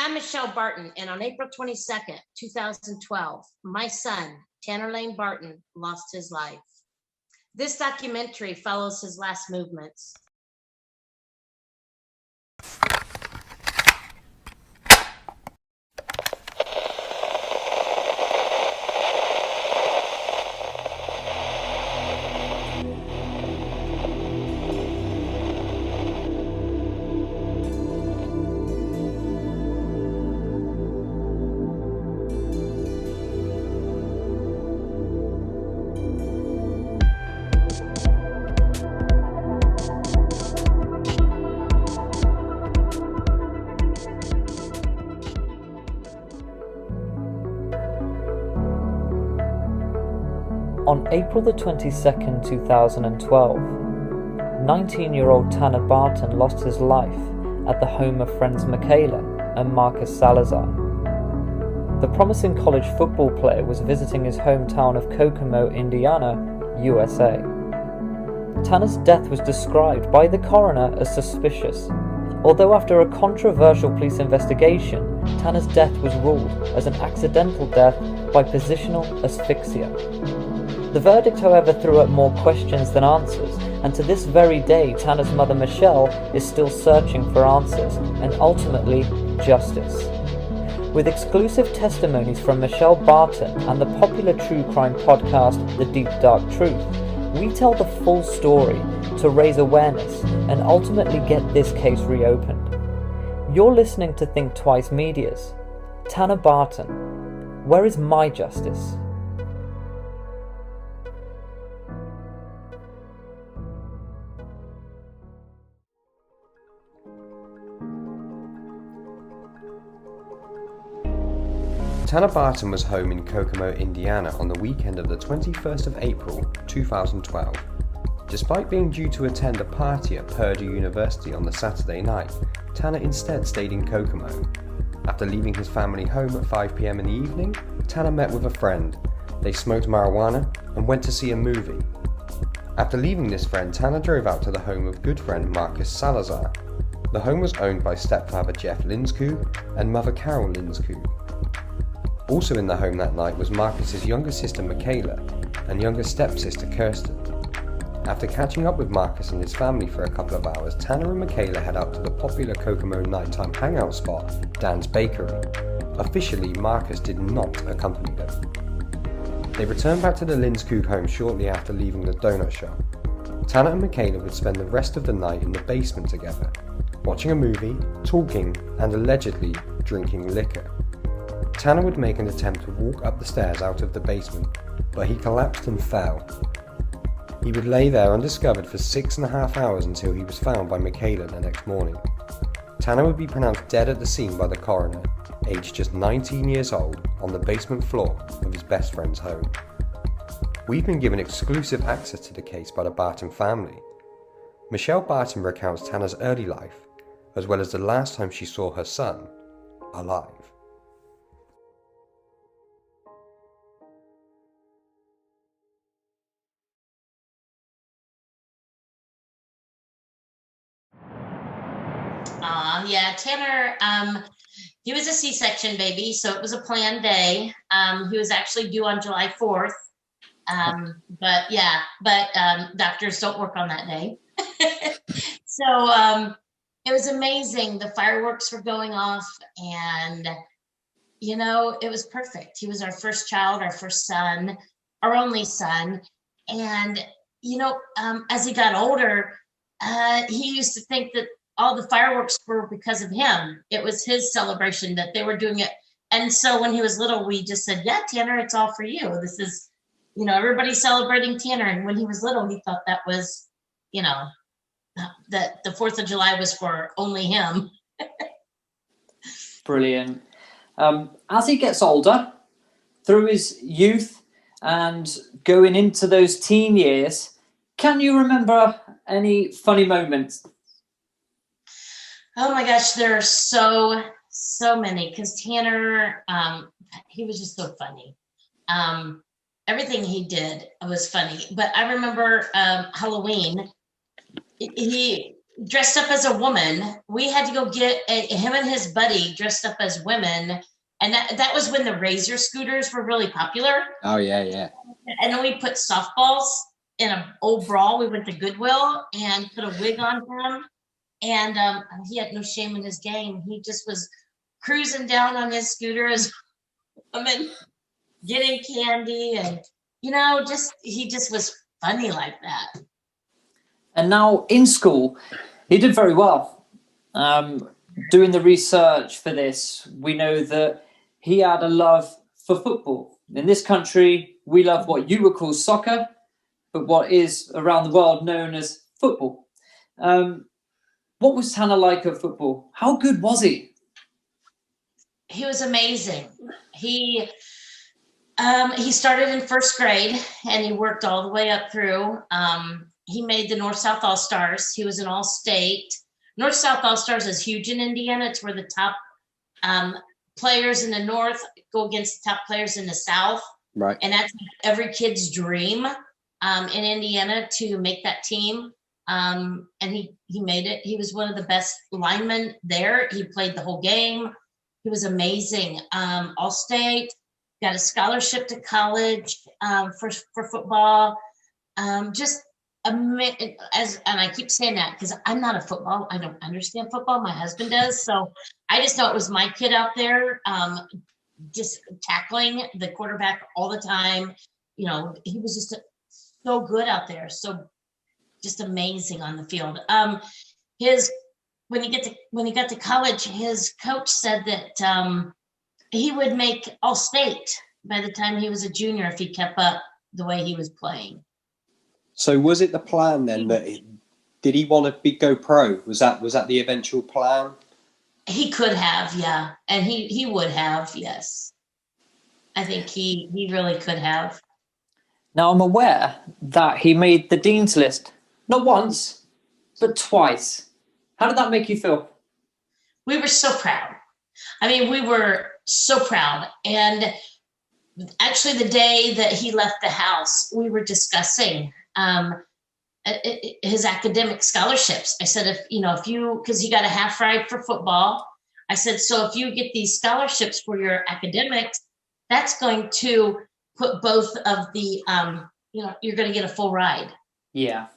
I'm Michele Barton, and on April 22nd, 2012, my son, Tanner Barton, lost his life. This documentary follows his last movements. On April the 22nd, 2012, 19-year-old Tanner Barton lost his life at the home of friends Michele and Marcus Salazar. The promising college football player was visiting his hometown of Kokomo, Indiana, USA. Tanner's death was described by the coroner as suspicious, although after a controversial police investigation, Tanner's death was ruled as an accidental death by positional asphyxia. The verdict, however, threw up more questions than answers, and to this very day, Tanner's mother Michele is still searching for answers and ultimately justice. With exclusive testimonies from Michele Barton and the popular true crime podcast The Deep Dark Truth, we tell the full story to raise awareness and ultimately get this case reopened. You're listening to Think Twice Media's Tanner Barton. Where is my justice? Tanner Barton was home in Kokomo, Indiana on the weekend of the 21st of April, 2012. Despite being due to attend a party at Purdue University on the Saturday night, Tanner instead stayed in Kokomo. After leaving his family home at 5 p.m. in the evening, Tanner met with a friend. They smoked marijuana and went to see a movie. After leaving this friend, Tanner drove out to the home of good friend Marcus Salazar. The home was owned by stepfather Jeff Linskog and mother Carol Linskog. Also in the home that night was Marcus's younger sister Michele and younger stepsister Kirsten. After catching up with Marcus and his family for a couple of hours, Tanner and Michele head out to the popular Kokomo nighttime hangout spot, Dan's Bakery. Officially, Marcus did not accompany them. They returned back to the Linskog home shortly after leaving the donut shop. Tanner and Michele would spend the rest of the night in the basement together, watching a movie, talking, and allegedly drinking liquor. Tanner would make an attempt to walk up the stairs out of the basement, but he collapsed and fell. He would lay there undiscovered for 6.5 hours until he was found by Michele the next morning. Tanner would be pronounced dead at the scene by the coroner, aged just 19 years old, on the basement floor of his best friend's home. We've been given exclusive access to the case by the Barton family. Michele Barton recounts Tanner's early life, as well as the last time she saw her son alive. Yeah, Tanner, he was a C-section baby, so it was a planned day. He was actually due on July 4th. But doctors don't work on that day. So it was amazing. The fireworks were going off and, it was perfect. He was our first child, our first son, our only son. And, as he got older, he used to think that all the fireworks were because of him. It was his celebration that they were doing it. And so when he was little, we just said, yeah, Tanner, it's all for you. This is, everybody's celebrating Tanner. And when he was little, he thought that was, that the 4th of July was for only him. Brilliant. As he gets older, through his youth and going into those teen years, can you remember any funny moments? Oh my gosh, there are so many, because Tanner, he was just so funny. Everything he did was funny. But I remember Halloween. dressed up as a woman. We had to go get him and his buddy dressed up as women. And that was when the Razor scooters were really popular. Oh, yeah, yeah. And then we put softballs in an old bra. We went to Goodwill and put a wig on him. And he had no shame in his game. He just was cruising down on his scooter as a woman, getting candy. And, he just was funny like that. And now in school, he did very well. Doing the research for this, we know that he had a love for football. In this country, we love what you would call soccer, but what is around the world known as football. What was Tanner like at football? How good was he? He was amazing. He started in first grade and he worked all the way up through. He made the North-South All-Stars. He was an All-State. North-South All-Stars is huge in Indiana. It's where the top players in the North go against the top players in the South. Right. And that's every kid's dream in Indiana to make that team. And he made it. He was one of the best linemen there. He played the whole game. He was amazing. All-State, got a scholarship to college for football. And I keep saying that because I'm not a football. I don't understand football. My husband does. So I just know it was my kid out there just tackling the quarterback all the time. He was just so good out there. So just amazing on the field. When he got to college, his coach said that he would make All-State by the time he was a junior if he kept up the way he was playing. So was it the plan then did he want to go pro? Was that the eventual plan? He could have, yeah. And he would have, yes. I think he really could have. Now, I'm aware that he made the Dean's List, not once, but twice. How did that make you feel? We were so proud. We were so proud. And actually, the day that he left the house, we were discussing his academic scholarships. I said, because he got a half ride for football. I said, so if you get these scholarships for your academics, that's going to put both of the, you're going to get a full ride. Yeah.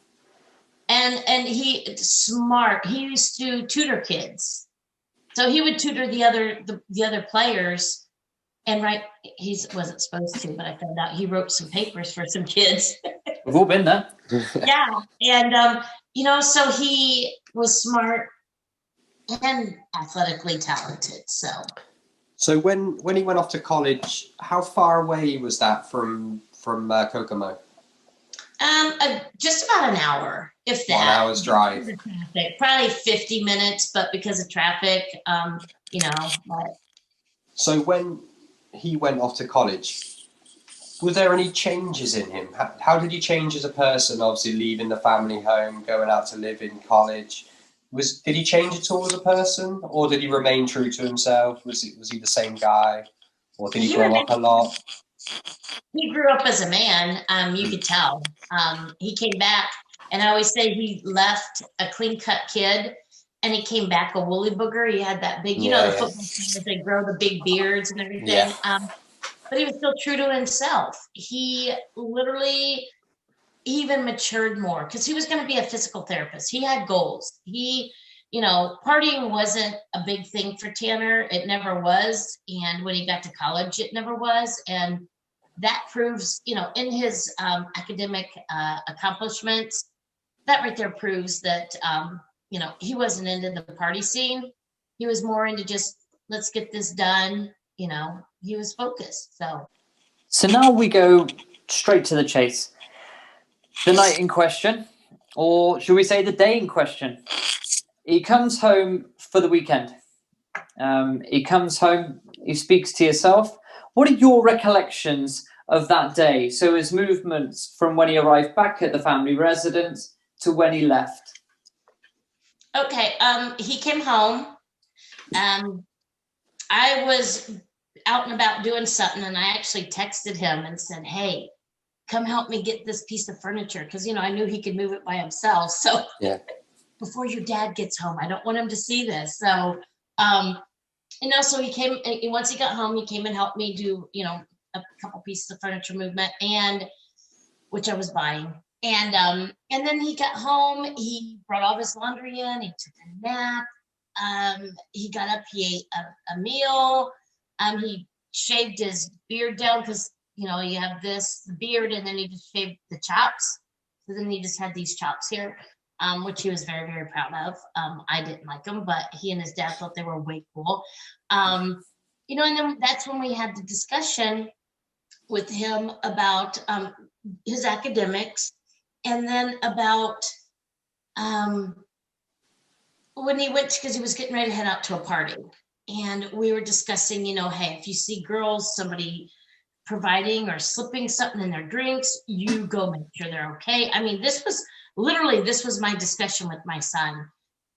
And he's smart. He used to tutor kids. So he would tutor the other players. And he wasn't supposed to, but I found out he wrote some papers for some kids. We've all been there. Yeah. And, so he was smart and athletically talented. So when he went off to college, how far away was that from Kokomo? Just about an hour, if that. 1 hour's drive. Probably 50 minutes, but because of traffic, But. So when he went off to college, were there any changes in him? How did he change as a person? Obviously, leaving the family home, going out to live in college. Did he change at all as a person, or did he remain true to himself? Was he the same guy, or did he grow up a lot? He grew up as a man. You could tell. He came back, and I always say he left a clean-cut kid, and he came back a woolly booger. He had that big, the football teams, they grow the big beards and everything. Yeah. But he was still true to himself. He literally even matured more because he was going to be a physical therapist. He had goals. Partying wasn't a big thing for Tanner. It never was. And when he got to college, it never was. And that proves, in his academic accomplishments, that right there proves that, he wasn't into the party scene. He was more into just, let's get this done. He was focused. So now we go straight to the chase. The night in question, or should we say the day in question? He comes home for the weekend. He comes home, he speaks to yourself. What are your recollections of that day? So his movements from when he arrived back at the family residence to when he left. Okay, he came home. I was out and about doing something, and I actually texted him and said, hey, come help me get this piece of furniture, because I knew he could move it by himself. So yeah. before your dad gets home. I don't want him to see this. So, so he came, and once he got home, he came and helped me do, a couple pieces of furniture movement, and which I was buying. And then he got home, he brought all his laundry in, he took a nap, he got up, he ate a meal, he shaved his beard down because, you have the beard, and then he just shaved the chops. So then he just had these chops here, which he was very, very proud of. I didn't like them, but he and his dad thought they were way cool. And then that's when we had the discussion with him about his academics, and then about when he went, because he was getting ready to head out to a party. And we were discussing, hey, if you see girls, somebody providing or slipping something in their drinks, you go make sure they're okay. I mean, this was my discussion with my son.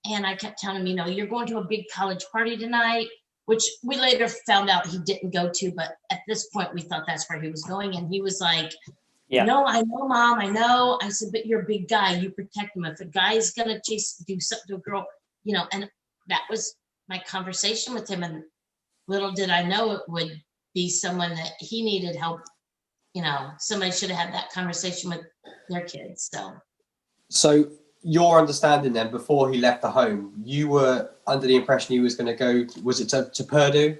And I kept telling him, you're going to a big college party tonight, which we later found out he didn't go to. But at this point, we thought that's where he was going. And he was like, no, I know, Mom, I know. I said, but you're a big guy. You protect him. If a guy's going to do something to a girl, and that was my conversation with him. And little did I know it would be someone that he needed help. Somebody should have had that conversation with their kids. So your understanding then, before he left the home, you were under the impression he was going to go, was it to Purdue?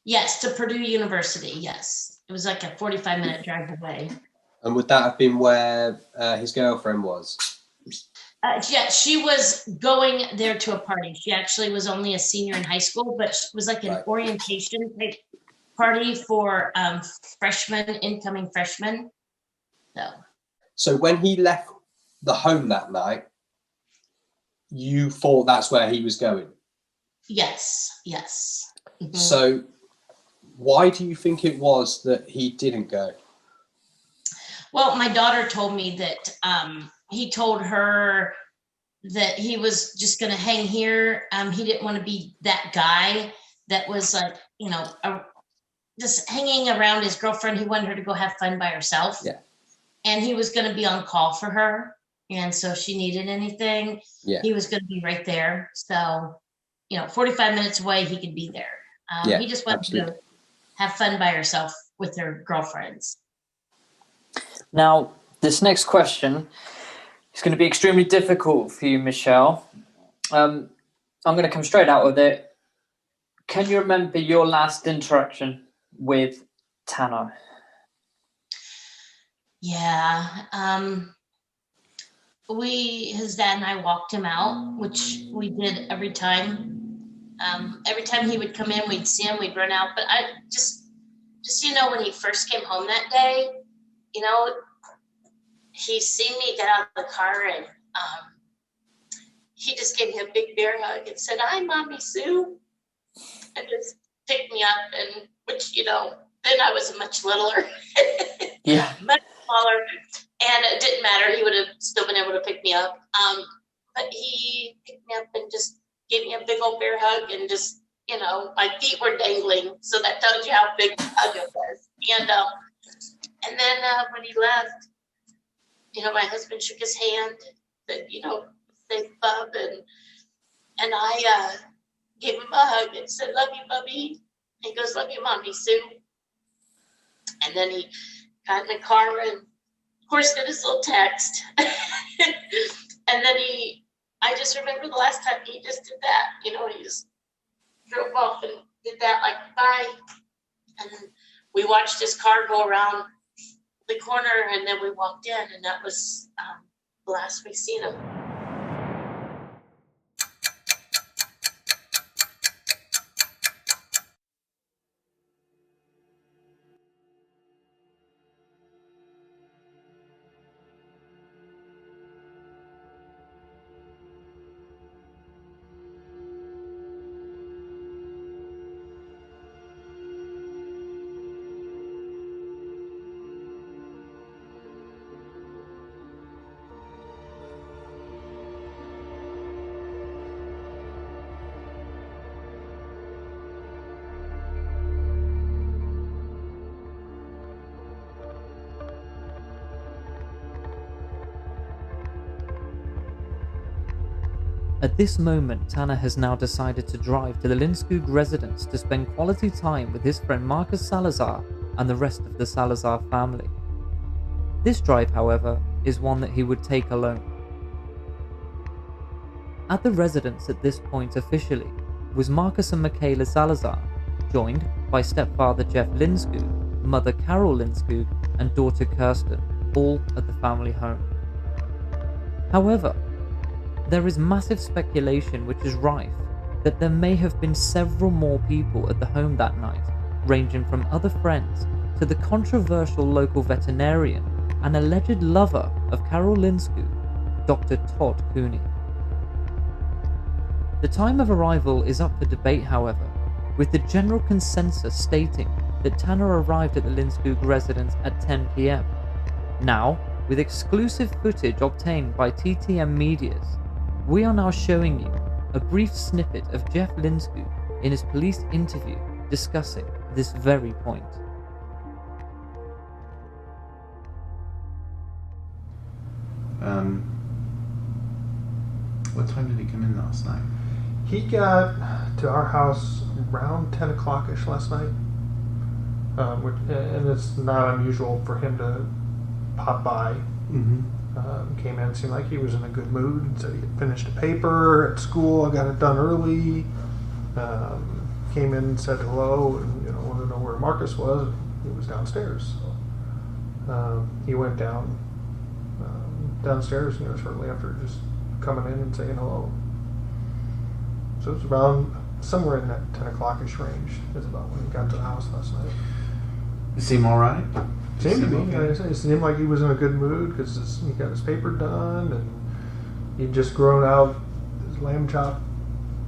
Yes, to Purdue University, yes. It was like a 45-minute drive away. And would that have been where his girlfriend was? Yeah, she was going there to a party. She actually was only a senior in high school, but it was like an orientation type party for incoming freshmen. So when he left the home that night, you thought that's where he was going? Yes. Mm-hmm. So why do you think it was that he didn't go? Well, my daughter told me that he told her that he was just going to hang here. He didn't want to be that guy that was like, just hanging around his girlfriend. He wanted her to go have fun by herself. Yeah. And he was going to be on call for her. And so if she needed anything, he was going to be right there. So, 45 minutes away, he could be there. He just wanted to have fun by herself with her girlfriends. Now, this next question is going to be extremely difficult for you, Michele. I'm going to come straight out with it. Can you remember your last interaction with Tanner? Yeah. His dad and I walked him out, which we did every time. Every time he would come in, we'd see him, we'd run out. But I just when he first came home that day, he seen me get out of the car, and he just gave me a big bear hug and said, "Hi, Mommy Sue," and just picked me up. And which, then I was much littler, much smaller, and it didn't matter. He would have still been able to pick me up. But he picked me up and just gave me a big old bear hug, and just, my feet were dangling. So that tells you how big the hug it was. And then when he left, my husband shook his hand, said, safe, bub, and I gave him a hug and said, "Love you, Bubby." He goes, "Love you, Mommy Sue." And then he got in the car and, of course, did his little text. And then I just remember the last time he just did that. He just drove off and did that, like, bye. And then we watched his car go around the corner, and then we walked in, and that was the last we seen him. At this moment, Tanner has now decided to drive to the Lindskog residence to spend quality time with his friend Marcus Salazar and the rest of the Salazar family. This drive, however, is one that he would take alone. At the residence at this point officially was Marcus and Michele Salazar, joined by stepfather Jeff Lindskog, mother Carol Lindskog, and daughter Kirsten, all at the family home. However, there is massive speculation which is rife that there may have been several more people at the home that night, ranging from other friends to the controversial local veterinarian and alleged lover of Carol Lindskog, Dr. Todd Cooney. The time of arrival is up for debate, however, with the general consensus stating that Tanner arrived at the Lindskog residence at 10 p.m. Now, with exclusive footage obtained by TTM Medias, we are now showing you a brief snippet of Jeff Lindskog in his police interview discussing this very point. What time did he come in last night? He got to our house around 10 o'clock-ish last night, and it's not unusual for him to pop by. Came in, seemed like he was in a good mood, said he had finished a paper at school, I got it done early, came in, said hello, and wanted to know where Marcus was. He was downstairs. So, he went downstairs shortly after just coming in and saying hello. So it was around somewhere in that 10 o'clock-ish range is about when he got to the house last night. You seem all right? Seemed to be. Okay. It seemed like he was in a good mood because he got his paper done and he'd just grown out his lamb chop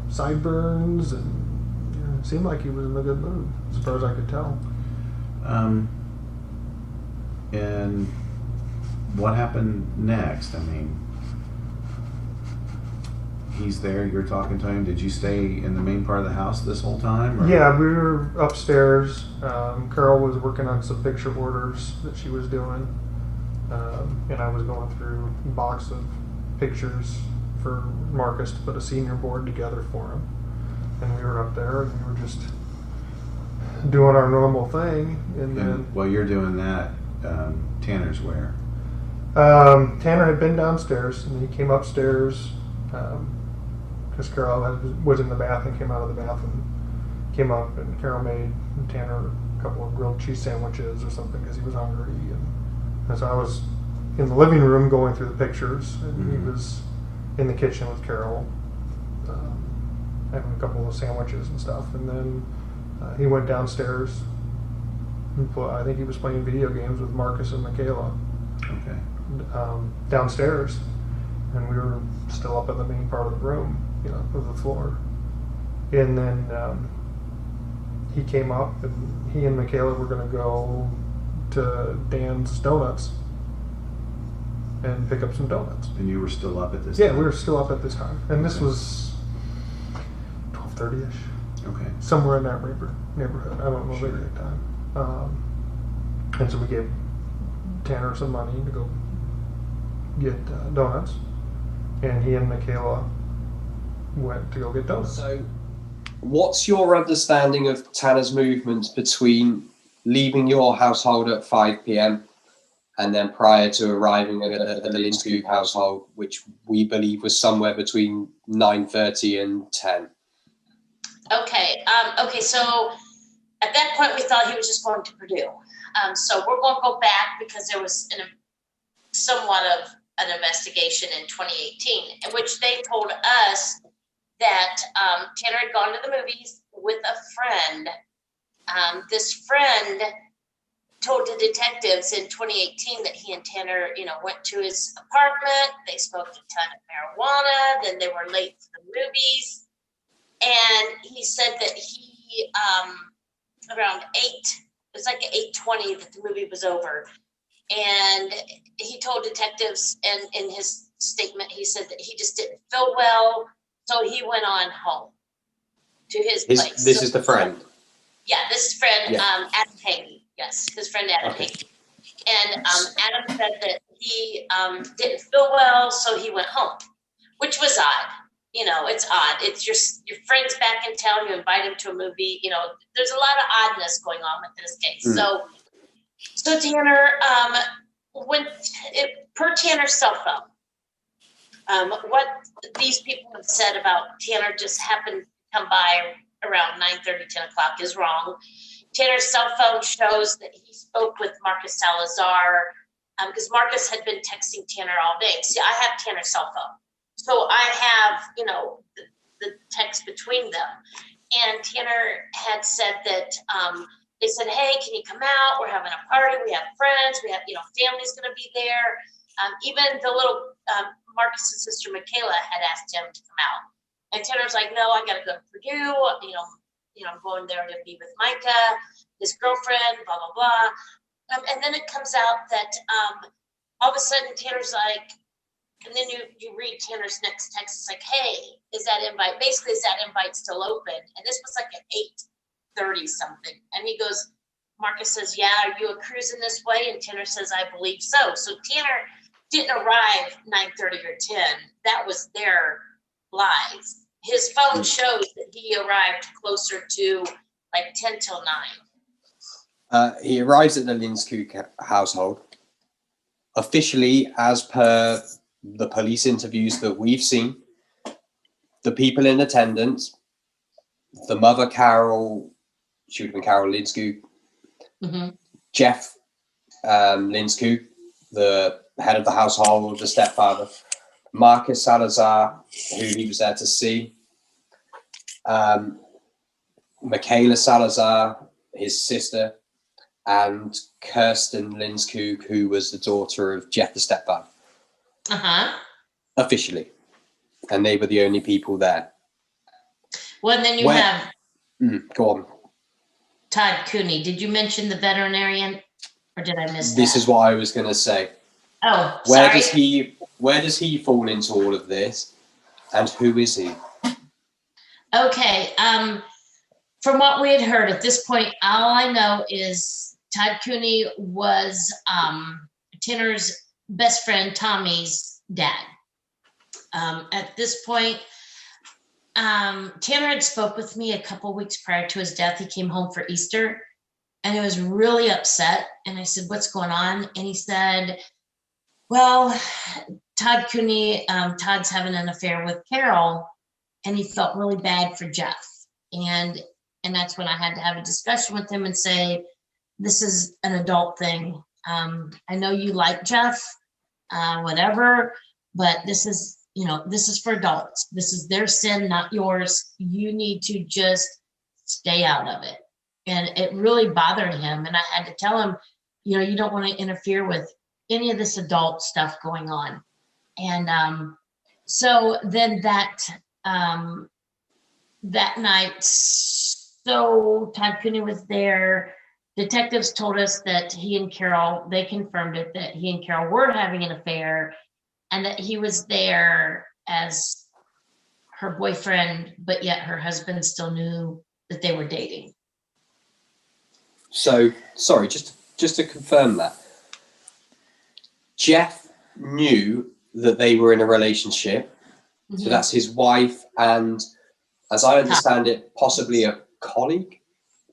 sideburns, and it seemed like he was in a good mood as far as I could tell. And what happened next? I mean, he's there, you're talking to him. Did you stay in the main part of the house this whole time? Or? Yeah, we were upstairs. Carol was working on some picture orders that she was doing, and I was going through a box of pictures for Marcus to put a senior board together for him. And we were up there, and we were just doing our normal thing. And then while you're doing that, Tanner's where? Tanner had been downstairs, and he came upstairs because Carol was in the bath and came out of the bath and came up, and Carol made Tanner a couple of grilled cheese sandwiches or something because he was hungry. And so I was in the living room going through the pictures, and he was in the kitchen with Carol having a couple of sandwiches and stuff. And then he went downstairs and I think he was playing video games with Marcus and Michele. Okay. Downstairs, and we were still up in the main part of the room, of the floor. And then he came up, and he and Michele were going to go to Dan's Donuts and pick up some donuts. And you were still up at this time? Yeah, we were still up at this time. And this was 12:30-ish. Okay. Somewhere in that neighborhood. I don't know the exact time. And so we gave Tanner some money to go get donuts, and he and Michele went to go get donuts. So, what's your understanding of Tanner's movements between leaving your household at 5 p.m. and then prior to arriving at the Lindskog household, which we believe was somewhere between 9:30 and 10? Okay. So at that point, we thought he was just going to Purdue. So we're going to go back because there was somewhat of an investigation in 2018, in which they told us that Tanner had gone to the movies with a friend. This friend told the detectives in 2018 that he and Tanner, went to his apartment. They smoked a ton of marijuana. Then they were late for the movies. And he said that he, around 8, it was like at 8:20 that the movie was over. And he told detectives, and in his statement, he said that he just didn't feel well. So he went on home to his place. This is the friend? Yeah, this is friend, Yeah. Adam Haney. Yes, his friend Adam Haney. And Adam said that he didn't feel well, so he went home, which was odd. it's odd. It's your friend's back in town. You invite him to a movie. There's a lot of oddness going on with this case. So Tanner, per Tanner's cell phone, what these people have said about Tanner just happened to come by around 9:30, 10 o'clock is wrong. Tanner's cell phone shows that he spoke with Marcus Salazar because Marcus had been texting Tanner all day. See, I have Tanner's cell phone. So I have, the text between them. And Tanner had said that they said, hey, can you come out? We're having a party. We have friends. We have, family's going to be there. Even the little Marcus's sister, Michele, had asked him to come out. And Tanner's like, no, I got to go to Purdue. I'm going there to be with Micah, his girlfriend, blah, blah, blah. And then it comes out that all of a sudden Tanner's like, and then you read Tanner's next text. It's like, hey, is that invite still open? And this was like at 8:30 something. And he goes, Marcus says, yeah, are you cruising this way? And Tanner says, I believe so. So Tanner didn't arrive 9:30 or 10. That was their lies. His phone shows that he arrived closer to like 10 till 9. He arrives at the Linskog household. Officially, as per the police interviews that we've seen, the people in attendance, the mother, Carol, she would have been Carol Linskog, Jeff Linskog, the head of the household, the stepfather, Marcus Salazar, who he was there to see, Michele Salazar, his sister, and Kirsten Linskog, who was the daughter of Jeff the stepfather. Officially. And they were the only people there. Well, and then you have go on. Todd Cooney. Did you mention the veterinarian, or did I miss that? This is what I was going to say. Oh, where sorry. Where does he fall into all of this, and who is he? Okay. From what we had heard at this point, all I know is Todd Cooney was Tanner's best friend Tommy's dad. At this point, Tanner had spoke with me a couple weeks prior to his death. He came home for Easter and he was really upset. And I said, what's going on? And he said, well, Todd Cooney, Todd's having an affair with Carol, and he felt really bad for Jeff. And that's when I had to have a discussion with him and say, this is an adult thing. I know you like Jeff, whatever, but this is for adults. This is their sin, not yours. You need to just stay out of it. And it really bothered him. And I had to tell him, you don't want to interfere with any of this adult stuff going on. And so then that night, so Todd Cooney was there. Detectives told us that he and Carol, they confirmed it, that he and Carol were having an affair and that he was there as her boyfriend, but yet her husband still knew that they were dating. So, sorry, just to confirm that. Jeff knew that they were in a relationship. So that's his wife and, as I understand it, possibly a colleague,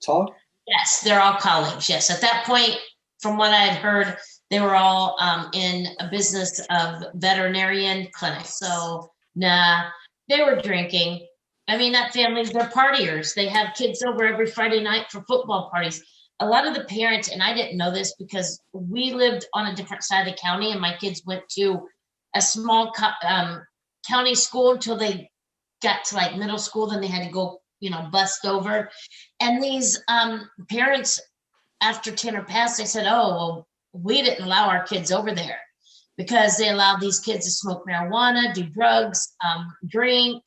Todd? Yes, they're all colleagues. Yes, at that point, from what I had heard, they were all in a business of veterinarian clinic. So, they were drinking. I mean, that family's, they're partiers. They have kids over every Friday night for football parties. A lot of the parents, and I didn't know this because we lived on a different side of the county and my kids went to a small county school until they got to like middle school. Then they had to go, bust over. And these parents, after Tanner passed, they said, oh, well, we didn't allow our kids over there because they allowed these kids to smoke marijuana, do drugs, drink.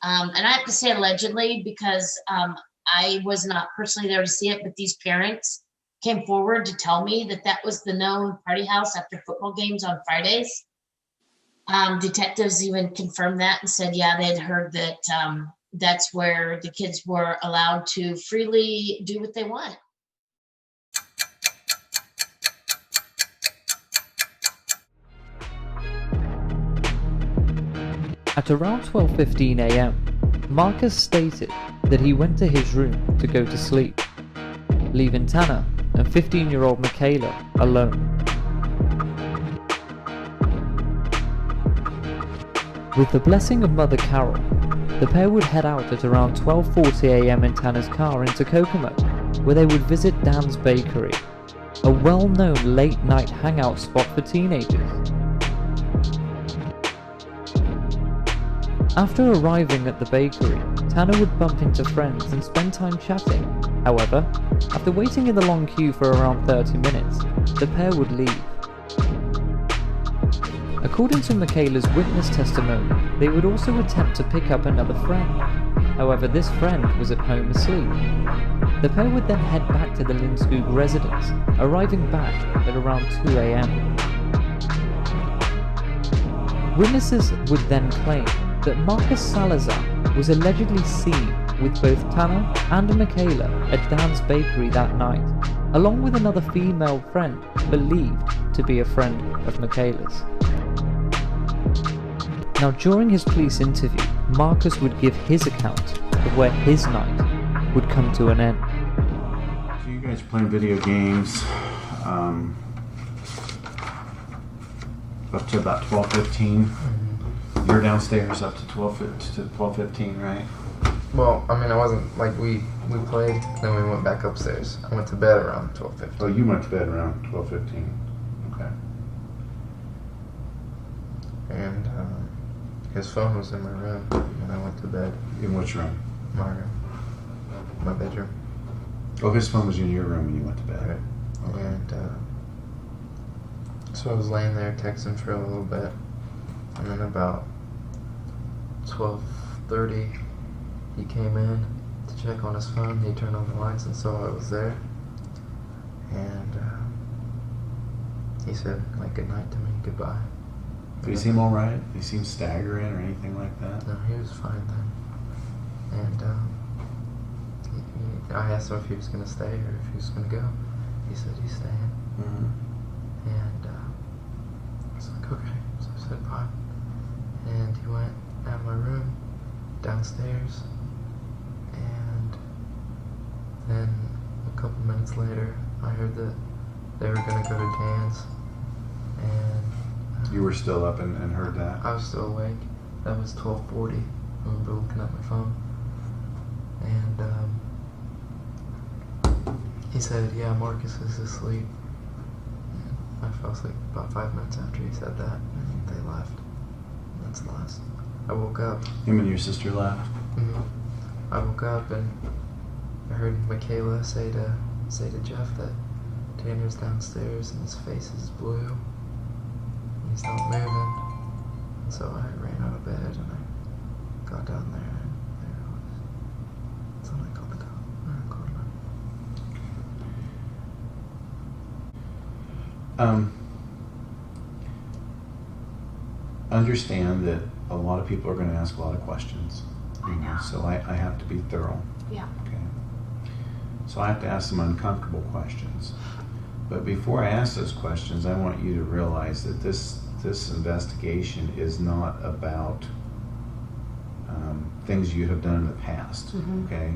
And I have to say allegedly because I was not personally there to see it, but these parents came forward to tell me that was the known party house after football games on Fridays. Detectives even confirmed that and said, yeah, they'd heard that that's where the kids were allowed to freely do what they want. At around 12:15 a.m., Marcus stated that he went to his room to go to sleep, leaving Tanner and 15-year-old Michele alone. With the blessing of Mother Carol, the pair would head out at around 12:40 a.m. in Tanner's car into Kokomo, where they would visit Dan's Bakery, a well-known late-night hangout spot for teenagers. After arriving at the bakery, Tanner would bump into friends and spend time chatting. However, after waiting in the long queue for around 30 minutes, the pair would leave. According to Michele's witness testimony, they would also attempt to pick up another friend. However, this friend was at home asleep. The pair would then head back to the Lindskog residence, arriving back at around 2 a.m. Witnesses would then claim that Marcus Salazar was allegedly seen with both Tanner and Michele at Dan's Bakery that night, along with another female friend believed to be a friend of Michele's. Now, during his police interview, Marcus would give his account of where his night would come to an end. So you guys are playing video games up to about 12:15. You're downstairs up to 12:15, right? Well, I mean, I wasn't, like, we played, then we went back upstairs. I went to bed around 12:15. Oh, you went to bed around 12:15. Okay. And his phone was in my room when I went to bed. In which room? My room. My bedroom. Oh, his phone was in your room when you went to bed. Right. Okay. And so I was laying there texting for a little bit. And then about 12:30, he came in to check on his phone. He turned on the lights and saw I was there. And he said, like, good night to me, goodbye. Did he seem all right? Did he seem staggering or anything like that? No, he was fine then. And I asked him if he was going to stay or if he was going to go. He said he's staying. Mm-hmm. And I was like, okay. So I said bye. And he went out of my room, downstairs. And then a couple minutes later, I heard that they were going to go to Dan's. And You were still up and heard that? I was still awake. That was 12:40. I remember looking at my phone. And he said, yeah, Marcus is asleep. And I fell asleep about 5 minutes after he said that. And they left. And that's the last. I woke up. Him and your sister left? I woke up and I heard Michele say to Jeff that Tanner's downstairs and his face is blue. He's not moving. And so I ran out of bed and I got down there and there it was. So I called the cop. I called him. Understand that a lot of people are going to ask a lot of questions. I know. So I have to be thorough. Yeah. Okay. So I have to ask some uncomfortable questions. But before I ask those questions, I want you to realize that this investigation is not about things you have done in the past. Mhm. Okay.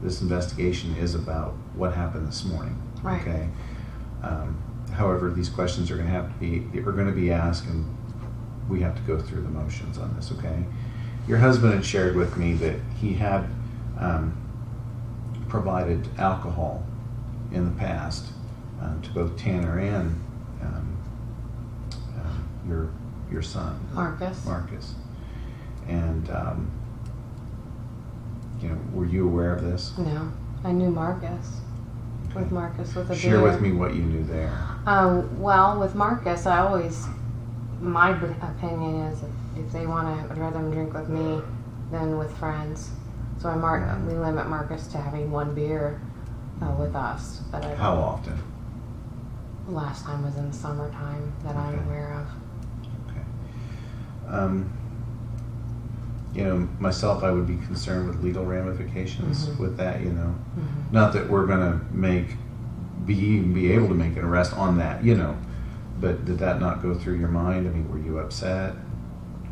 This investigation is about what happened this morning. Right. Okay. However, these questions are going to be asked, and we have to go through the motions on this. Okay. Your husband had shared with me that he had provided alcohol in the past to both Tanner and your son, Marcus. And were you aware of this? No, I knew Marcus. Okay. With Marcus with a Share beer. with me what you knew there. Well, with Marcus, my opinion is if they want to, I'd rather them drink with me than with friends. So we limit Marcus to having one beer with us. But How often? Last time was in the summertime that I'm Okay. aware of. Okay. Myself, I would be concerned with legal ramifications Mhm. with that. Mm-hmm. Not that we're going to be able to make an arrest on that. But did that not go through your mind? I mean, were you upset?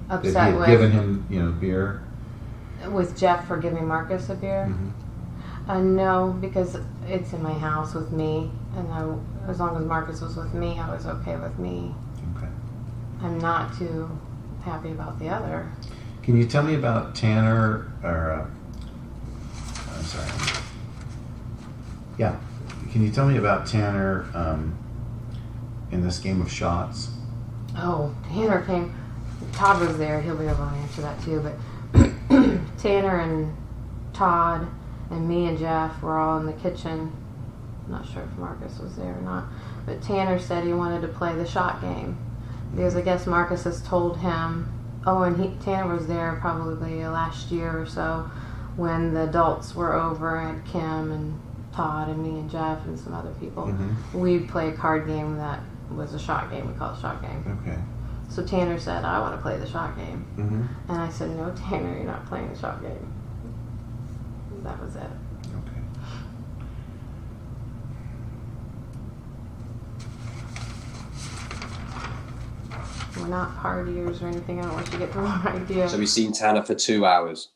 That he upset had with given him, beer? Jeff for giving Marcus a beer. No, because it's in my house with me, and as long as Marcus was with me, I was okay with me. Okay. I'm not too happy about the other. Can you tell me about Tanner, or, I'm sorry. Yeah. Can you tell me about Tanner in this game of shots? Oh, Tanner came. Todd was there. He'll be able to answer that too. But Tanner and Todd and me and Jeff were all in the kitchen. I'm not sure if Marcus was there or not. But Tanner said he wanted to play the shot game because I guess Marcus has told him. Oh, and Tanner was there probably last year or so when the adults were over and Kim and Todd and me and Jeff and some other people. We'd play a card game that was a shot game. We call it shot game. Okay. So Tanner said, I want to play the shot game. And I said, no, Tanner, you're not playing the shot game. That was it. Okay. We're not partiers or anything. I don't want you to get the wrong idea. So we've seen Tanner for 2 hours,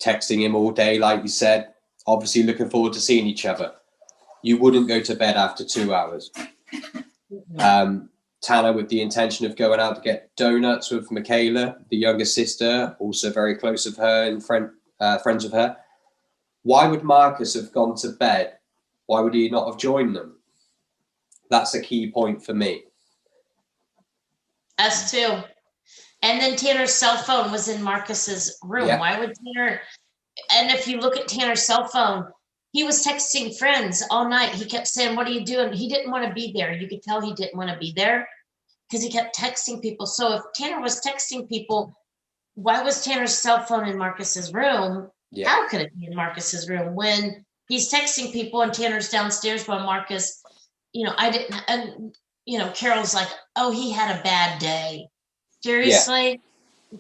texting him all day, like you said, obviously looking forward to seeing each other. You wouldn't go to bed after 2 hours. Tanner with the intention of going out to get donuts with Michele, the younger sister, also very close of her and friends of her. Why would Marcus have gone to bed? Why would he not have joined them? That's a key point for me. Us too. And then Tanner's cell phone was in Marcus's room. Yeah. Why would Tanner? And if you look at Tanner's cell phone, he was texting friends all night. He kept saying, what are you doing? He didn't want to be there. You could tell he didn't want to be there because he kept texting people. So if Tanner was texting people, why was Tanner's cell phone in Marcus's room? Yeah. How could it be in Marcus's room when he's texting people and Tanner's downstairs while Marcus, I didn't, and, Carol's like, oh, he had a bad day. Seriously? Yeah.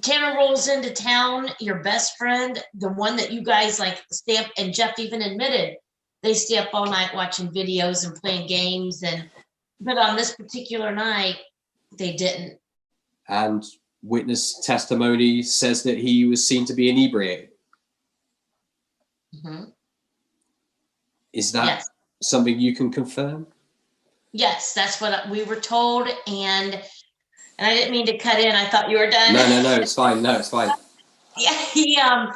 Tanner rolls into town, your best friend, the one that you guys like stay up, and Jeff even admitted they stay up all night watching videos and playing games, but on this particular night, they didn't. And witness testimony says that he was seen to be inebriated. Is that something you can confirm? Yes, that's what we were told, and I didn't mean to cut in. I thought you were done. No, it's fine. No, it's fine. Yeah,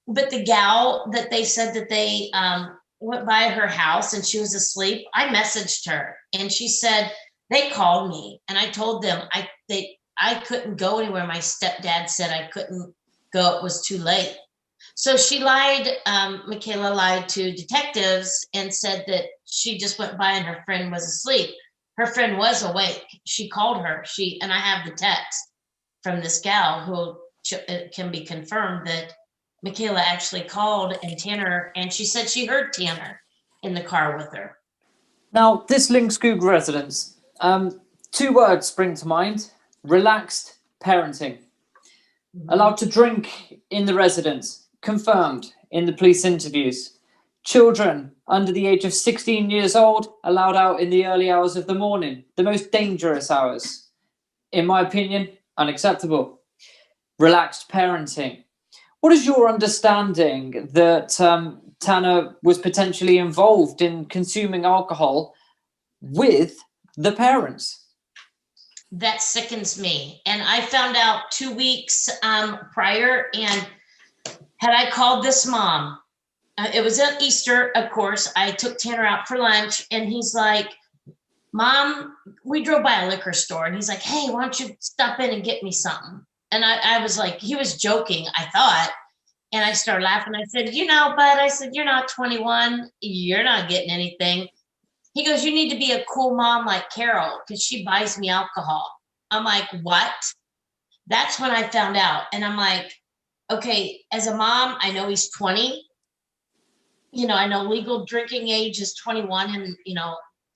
but the gal that they said that they went by her house and she was asleep, I messaged her and she said, they called me and I told them I couldn't go anywhere. My stepdad said I couldn't go. It was too late. So she lied. Michele lied to detectives and said that she just went by and her friend was asleep. Her friend was awake. She called her. And I have the text from this gal who it can be confirmed that Michele actually called and she said she heard Tanner in the car with her. Now, this links Google residents. 2 words spring to mind: relaxed parenting. Allowed to drink in the residence, confirmed in the police interviews. Children under the age of 16 years old allowed out in the early hours of the morning, the most dangerous hours. In my opinion, unacceptable. Relaxed parenting. What is your understanding that Tanner was potentially involved in consuming alcohol with the parents? That sickens me. And I found out 2 weeks prior, and had I called this mom, it was at Easter, of course. I took Tanner out for lunch, and he's like, Mom, we drove by a liquor store, and he's like, hey, why don't you stop in and get me something? And I was like, he was joking, I thought. And I started laughing. I said, bud, I said, you're not 21. You're not getting anything. He goes, you need to be a cool mom like Carol because she buys me alcohol. I'm like, what? That's when I found out. And I'm like, okay, as a mom, I know he's 20. I know legal drinking age is 21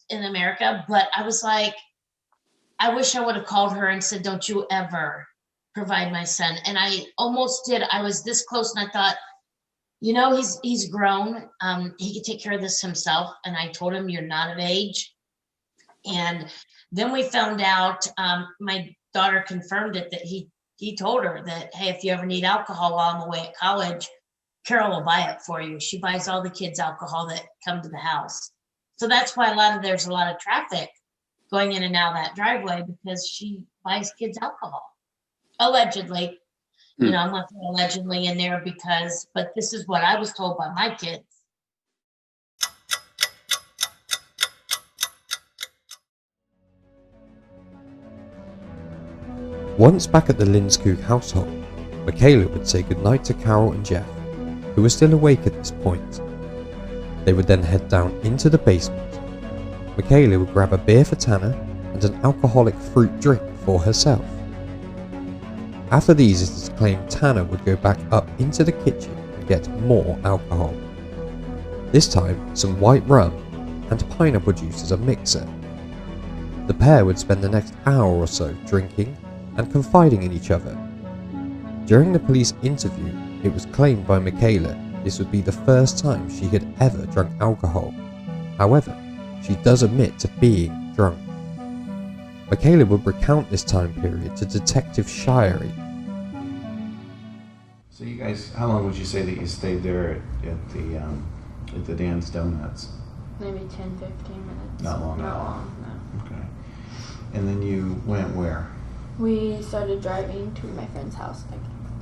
in America. But I was like, I wish I would have called her and said, don't you ever provide my son. And I almost did. I was this close, and I thought, he's grown. He could take care of this himself. And I told him, you're not of age. And then we found out, my daughter confirmed it, that he he told her that, hey, if you ever need alcohol while I'm away at college, Carol will buy it for you. She buys all the kids alcohol that come to the house. So that's why there's a lot of traffic going in and out of that driveway, because she buys kids alcohol. Allegedly. You know, I'm going to throw allegedly in there but this is what I was told by my kids. Once back at the Lindskog household, Michele would say goodnight to Carol and Jeff, who were still awake at this point. They would then head down into the basement. Michele would grab a beer for Tanner and an alcoholic fruit drink for herself. After these, it is claimed Tanner would go back up into the kitchen and get more alcohol. This time, some white rum and pineapple juice as a mixer. The pair would spend the next hour or so drinking and confiding in each other. During the police interview, it was claimed by Michele this would be the first time she had ever drunk alcohol. However, she does admit to being drunk. Michele would recount this time period to Detective Shirey. So you guys, how long would you say that you stayed there at the Dan's Donuts? Maybe 10, 15 minutes. Not long at all? No. Okay. And then you went where? We started driving to my friend's house,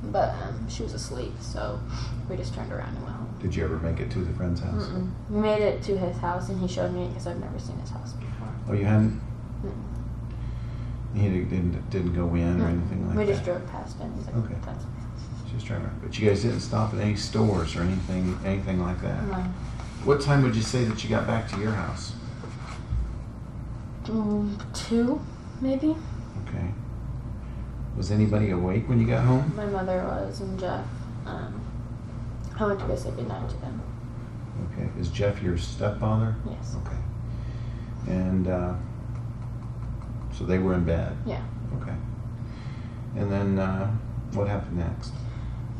but she was asleep, so we just turned around and went home. Did you ever make it to the friend's house? Mm-mm. We made it to his house, and he showed me it because I've never seen his house before. Oh, you hadn't? Mm-mm. He didn't go in or anything like that? We just drove past him. He's like, Okay. That's Just trying to remember. But you guys didn't stop at any stores or anything like that? no. What time would you say that you got back to your house? 2, maybe. Okay. Was anybody awake when you got home? My mother was, and Jeff. I went to go say goodnight to them. Okay. Is Jeff your stepfather? Yes. Okay. And so they were in bed? Yeah. Okay. And then what happened next?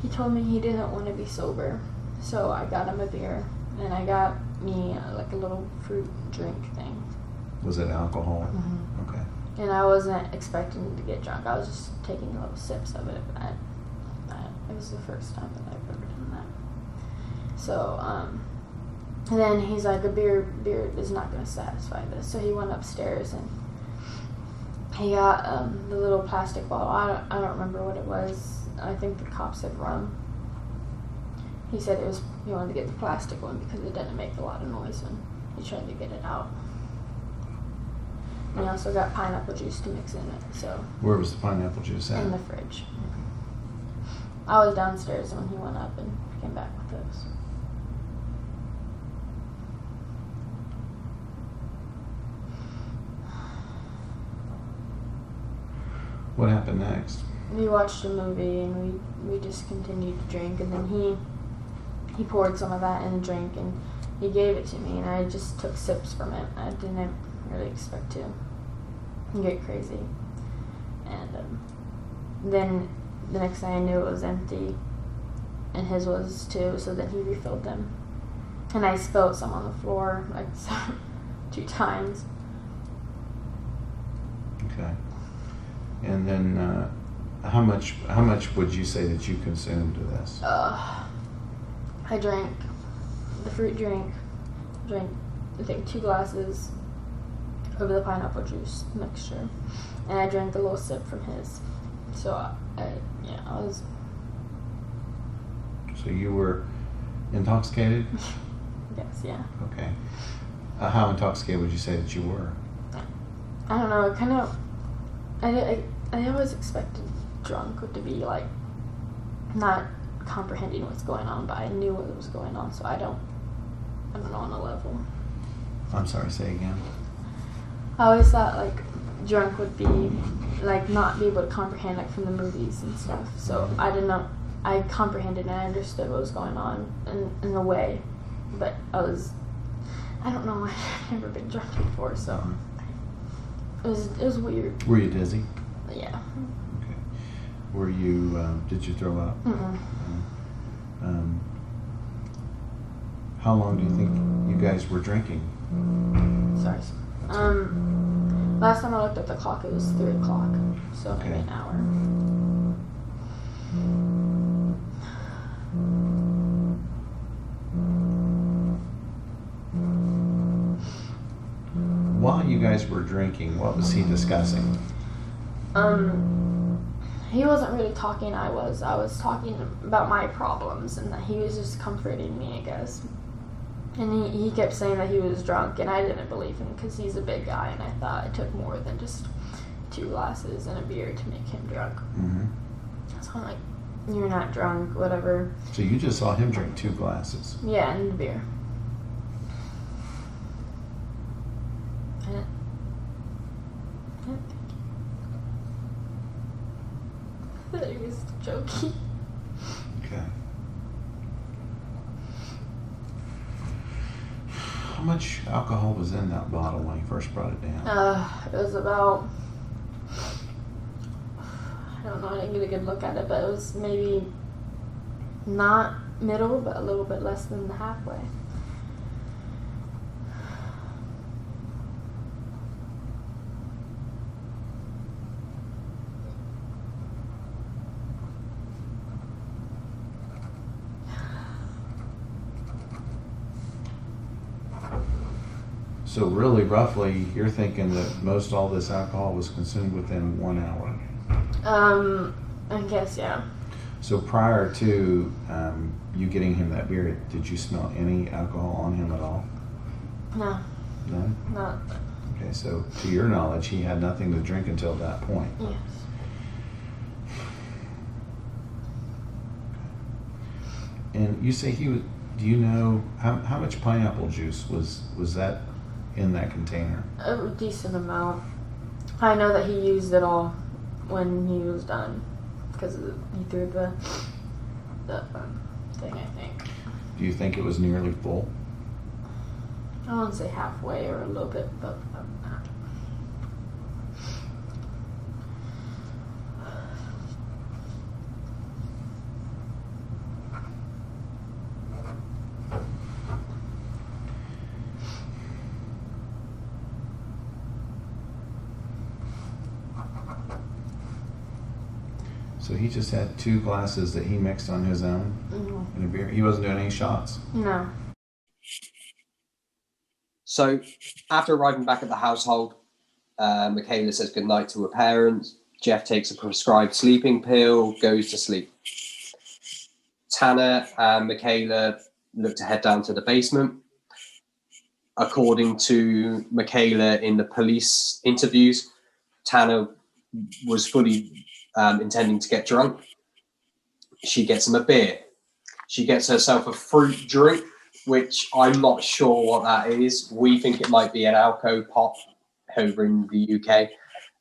He told me he didn't want to be sober, so I got him a beer, and I got me like a little fruit drink thing. Was it alcohol? Mm-hmm. Okay. And I wasn't expecting to get drunk. I was just taking little sips of it. It was the first time that I've ever done that. So, and then he's like, a beer is not going to satisfy this. So he went upstairs and he got the little plastic bottle. I don't remember what it was. I think the cop said rum. He said he wanted to get the plastic one because it didn't make a lot of noise when he tried to get it out. And he also got pineapple juice to mix in it. So Where was the pineapple juice at? in the fridge. I was downstairs when he went up and came back with those. What happened next? We watched a movie and we just continued to drink, and then he poured some of that in a drink and he gave it to me, and I just took sips from it. I didn't really expect to get crazy. And then the next thing I knew, it was empty, and his was too, so then he refilled them. And I spilled some on the floor, like 2 times. Okay. And then how much would you say that you consumed of this? I drank the fruit drink, drank I think 2 glasses of the pineapple juice mixture, and I drank a little sip from his. So I was. So you were intoxicated? Yes, yeah. Okay. How intoxicated would you say that you were? I don't know. Kind of. I always expected drunk to be like not comprehending what's going on, but I knew what was going on, so I don't know on a level. I'm sorry, say again. I always thought like drunk would be like not be able to comprehend like from the movies and stuff. So I didn't know. I comprehended and I understood what was going on in a way, but I don't know. I've never been drunk before, so it was weird. Were you dizzy? Yeah. Okay. Were you? Did you throw up? Mm-mm. How long do you think you guys were drinking? Sorry. Last time I looked at the clock, it was 3 o'clock, so maybe Okay. an hour. While you guys were drinking, what was he discussing? He wasn't really talking. I was talking about my problems, and that he was just comforting me, I guess. And he kept saying that he was drunk, and I didn't believe him because he's a big guy, and I thought it took more than just 2 glasses and a beer to make him drunk. Mm-hmm. So I'm like, you're not drunk, whatever. So you just saw him drink 2 glasses. Yeah, and beer. I thought he was joking. Okay. How much alcohol was in that bottle when he first brought it down? It was about, I don't know, I didn't get a good look at it, but it was maybe not middle, but a little bit less than the halfway. So really, roughly, you're thinking that most all this alcohol was consumed within 1 hour. I guess, yeah. So prior to you getting him that beer, did you smell any alcohol on him at all? No, No? not, Okay, so to your knowledge, he had nothing to drink until that point. yes. And you say he was, do you know, how much pineapple juice was that in that container? A decent amount. I know that he used it all when he was done because he threw the thing, I think. Do you think it was nearly full? I wouldn't say halfway or a little bit, but that. So he just had 2 glasses that he mixed on his own in a beer. He wasn't doing any shots. No. So after arriving back at the household, Michaela says goodnight to her parents. Jeff takes a prescribed sleeping pill, goes to sleep. Tanner and Michaela look to head down to the basement. According to Michaela in the police interviews, Tanner was fully intending to get drunk. She gets him a beer. She gets herself a fruit drink, which I'm not sure what that is. We think it might be an Alco Pop over in the UK,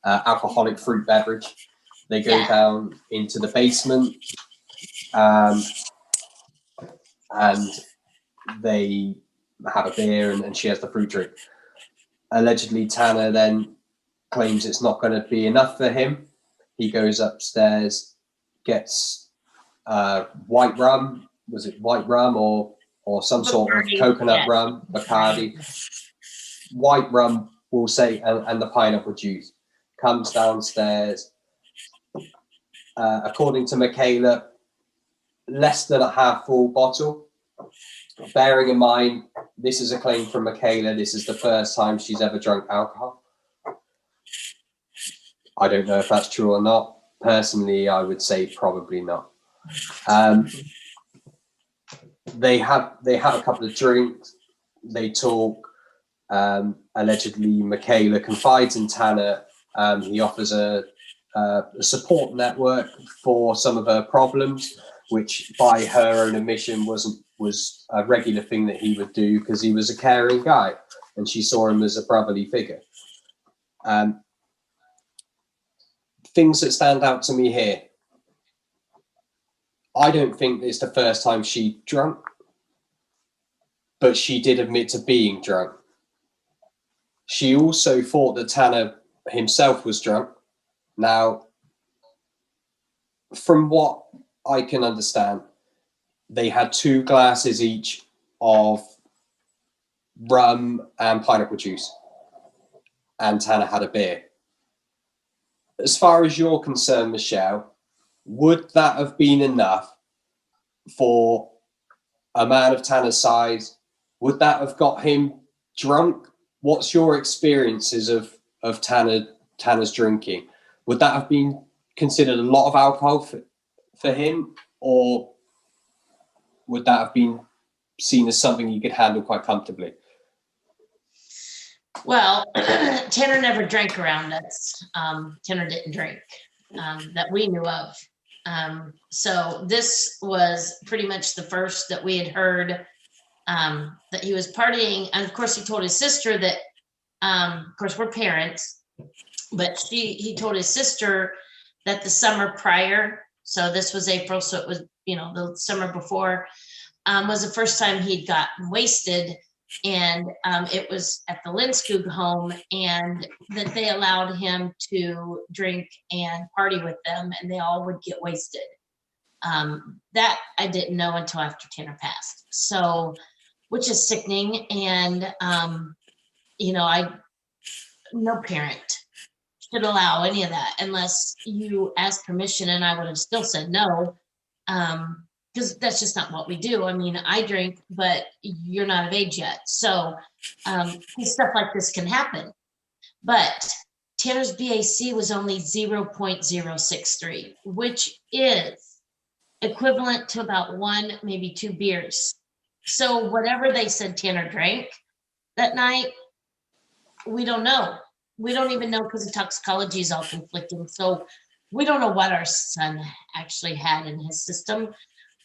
alcoholic fruit beverage. They go down into the basement and they have a beer and she has the fruit drink. Allegedly, Tanner then claims it's not going to be enough for him. He goes upstairs, gets white rum. Was it white rum or some sort of coconut rum, Bacardi? White rum, we'll say, and the pineapple juice. Comes downstairs. According to Michaela, less than a half full bottle. Bearing in mind, this is a claim from Michaela. This is the first time she's ever drunk alcohol. I don't know if that's true or not. Personally, I would say probably not. They have a couple of drinks. They talk. Allegedly, Michaela confides in Tanner. He offers a support network for some of her problems, which by her own admission was a regular thing that he would do because he was a caring guy and she saw him as a brotherly figure. Things that stand out to me here. I don't think it's the first time she drunk, but she did admit to being drunk. She also thought that Tanner himself was drunk. Now, from what I can understand, they had 2 glasses each of rum and pineapple juice, and Tanner had a beer. As far as you're concerned, Michele, would that have been enough for a man of Tanner's size? Would that have got him drunk? What's your experiences of Tanner's drinking? Would that have been considered a lot of alcohol for him, or would that have been seen as something he could handle quite comfortably? Well, Tanner never drank around us. Tanner didn't drink that we knew of. So this was pretty much the first that we had heard that he was partying. And of course, he told his sister that, of course, we're parents, but he told his sister that the summer prior, so this was April, so it was, the summer before, was the first time he'd gotten wasted. And it was at the Linskog home, and that they allowed him to drink and party with them, and they all would get wasted. That I didn't know until after Tanner passed. So, which is sickening. And, no parent should allow any of that unless you ask permission, and I would have still said no. Because that's just not what we do. I mean, I drink, but you're not of age yet. So stuff like this can happen. But Tanner's BAC was only 0.063, which is equivalent to about 1, maybe 2 beers. So whatever they said Tanner drank that night, we don't know. We don't even know, because the toxicology is all conflicting. So we don't know what our son actually had in his system.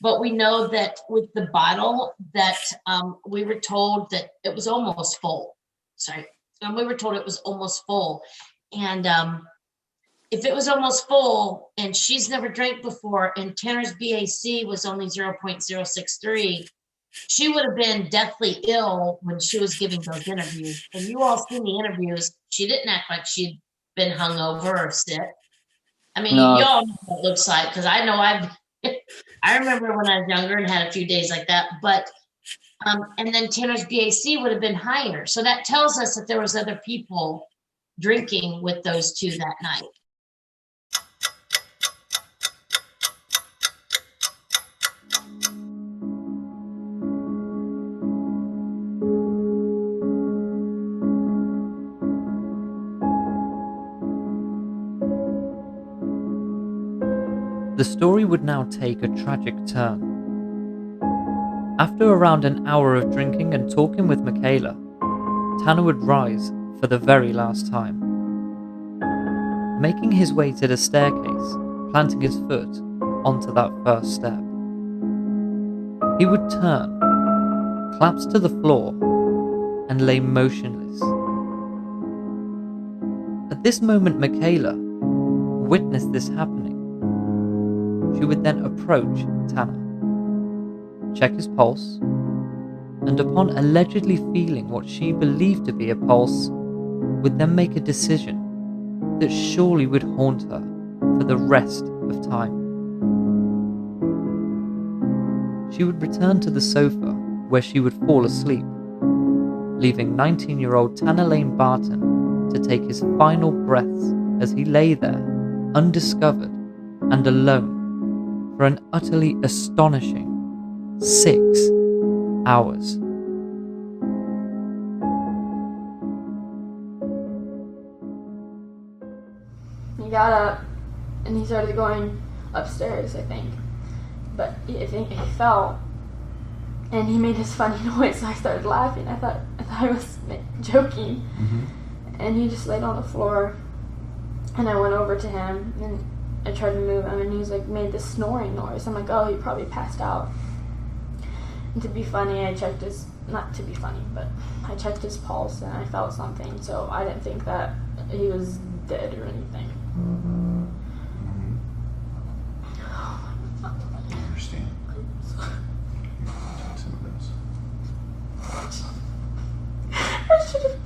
But we know that with the bottle that we were told that it was almost full. And we were told it was almost full. And if it was almost full and she's never drank before and Tanner's BAC was only 0.063, she would have been deathly ill when she was giving those interviews. And you all seen the interviews. She didn't act like she'd been hungover or sick. I mean, No. y'all know what it looks like, because I know I remember when I was younger and had a few days like that, but and then Tanner's BAC would have been higher. So that tells us that there was other people drinking with those two that night. The story would now take a tragic turn. After around an hour of drinking and talking with Michele, Tanner would rise for the very last time. Making his way to the staircase, planting his foot onto that first step. He would turn, collapse to the floor, and lay motionless. At this moment, Michele witnessed this happening. She would then approach Tanner, check his pulse, and upon allegedly feeling what she believed to be a pulse, would then make a decision that surely would haunt her for the rest of time. She would return to the sofa where she would fall asleep, leaving 19-year-old Tanner Barton to take his final breaths as he lay there, undiscovered and alone, for an utterly astonishing 6 hours. He got up and he started going upstairs, I think. But I think he fell and he made this funny noise, so I started laughing. I thought I was joking. Mm-hmm. And he just laid on the floor, and I went over to him and I tried to move him, and he's like made this snoring noise. I'm like, oh, he probably passed out. And to be funny, I checked his, not to be funny, but I checked his pulse and I felt something, so I didn't think that he was dead or anything. Mm-hmm. I understand. Take some of this. I should have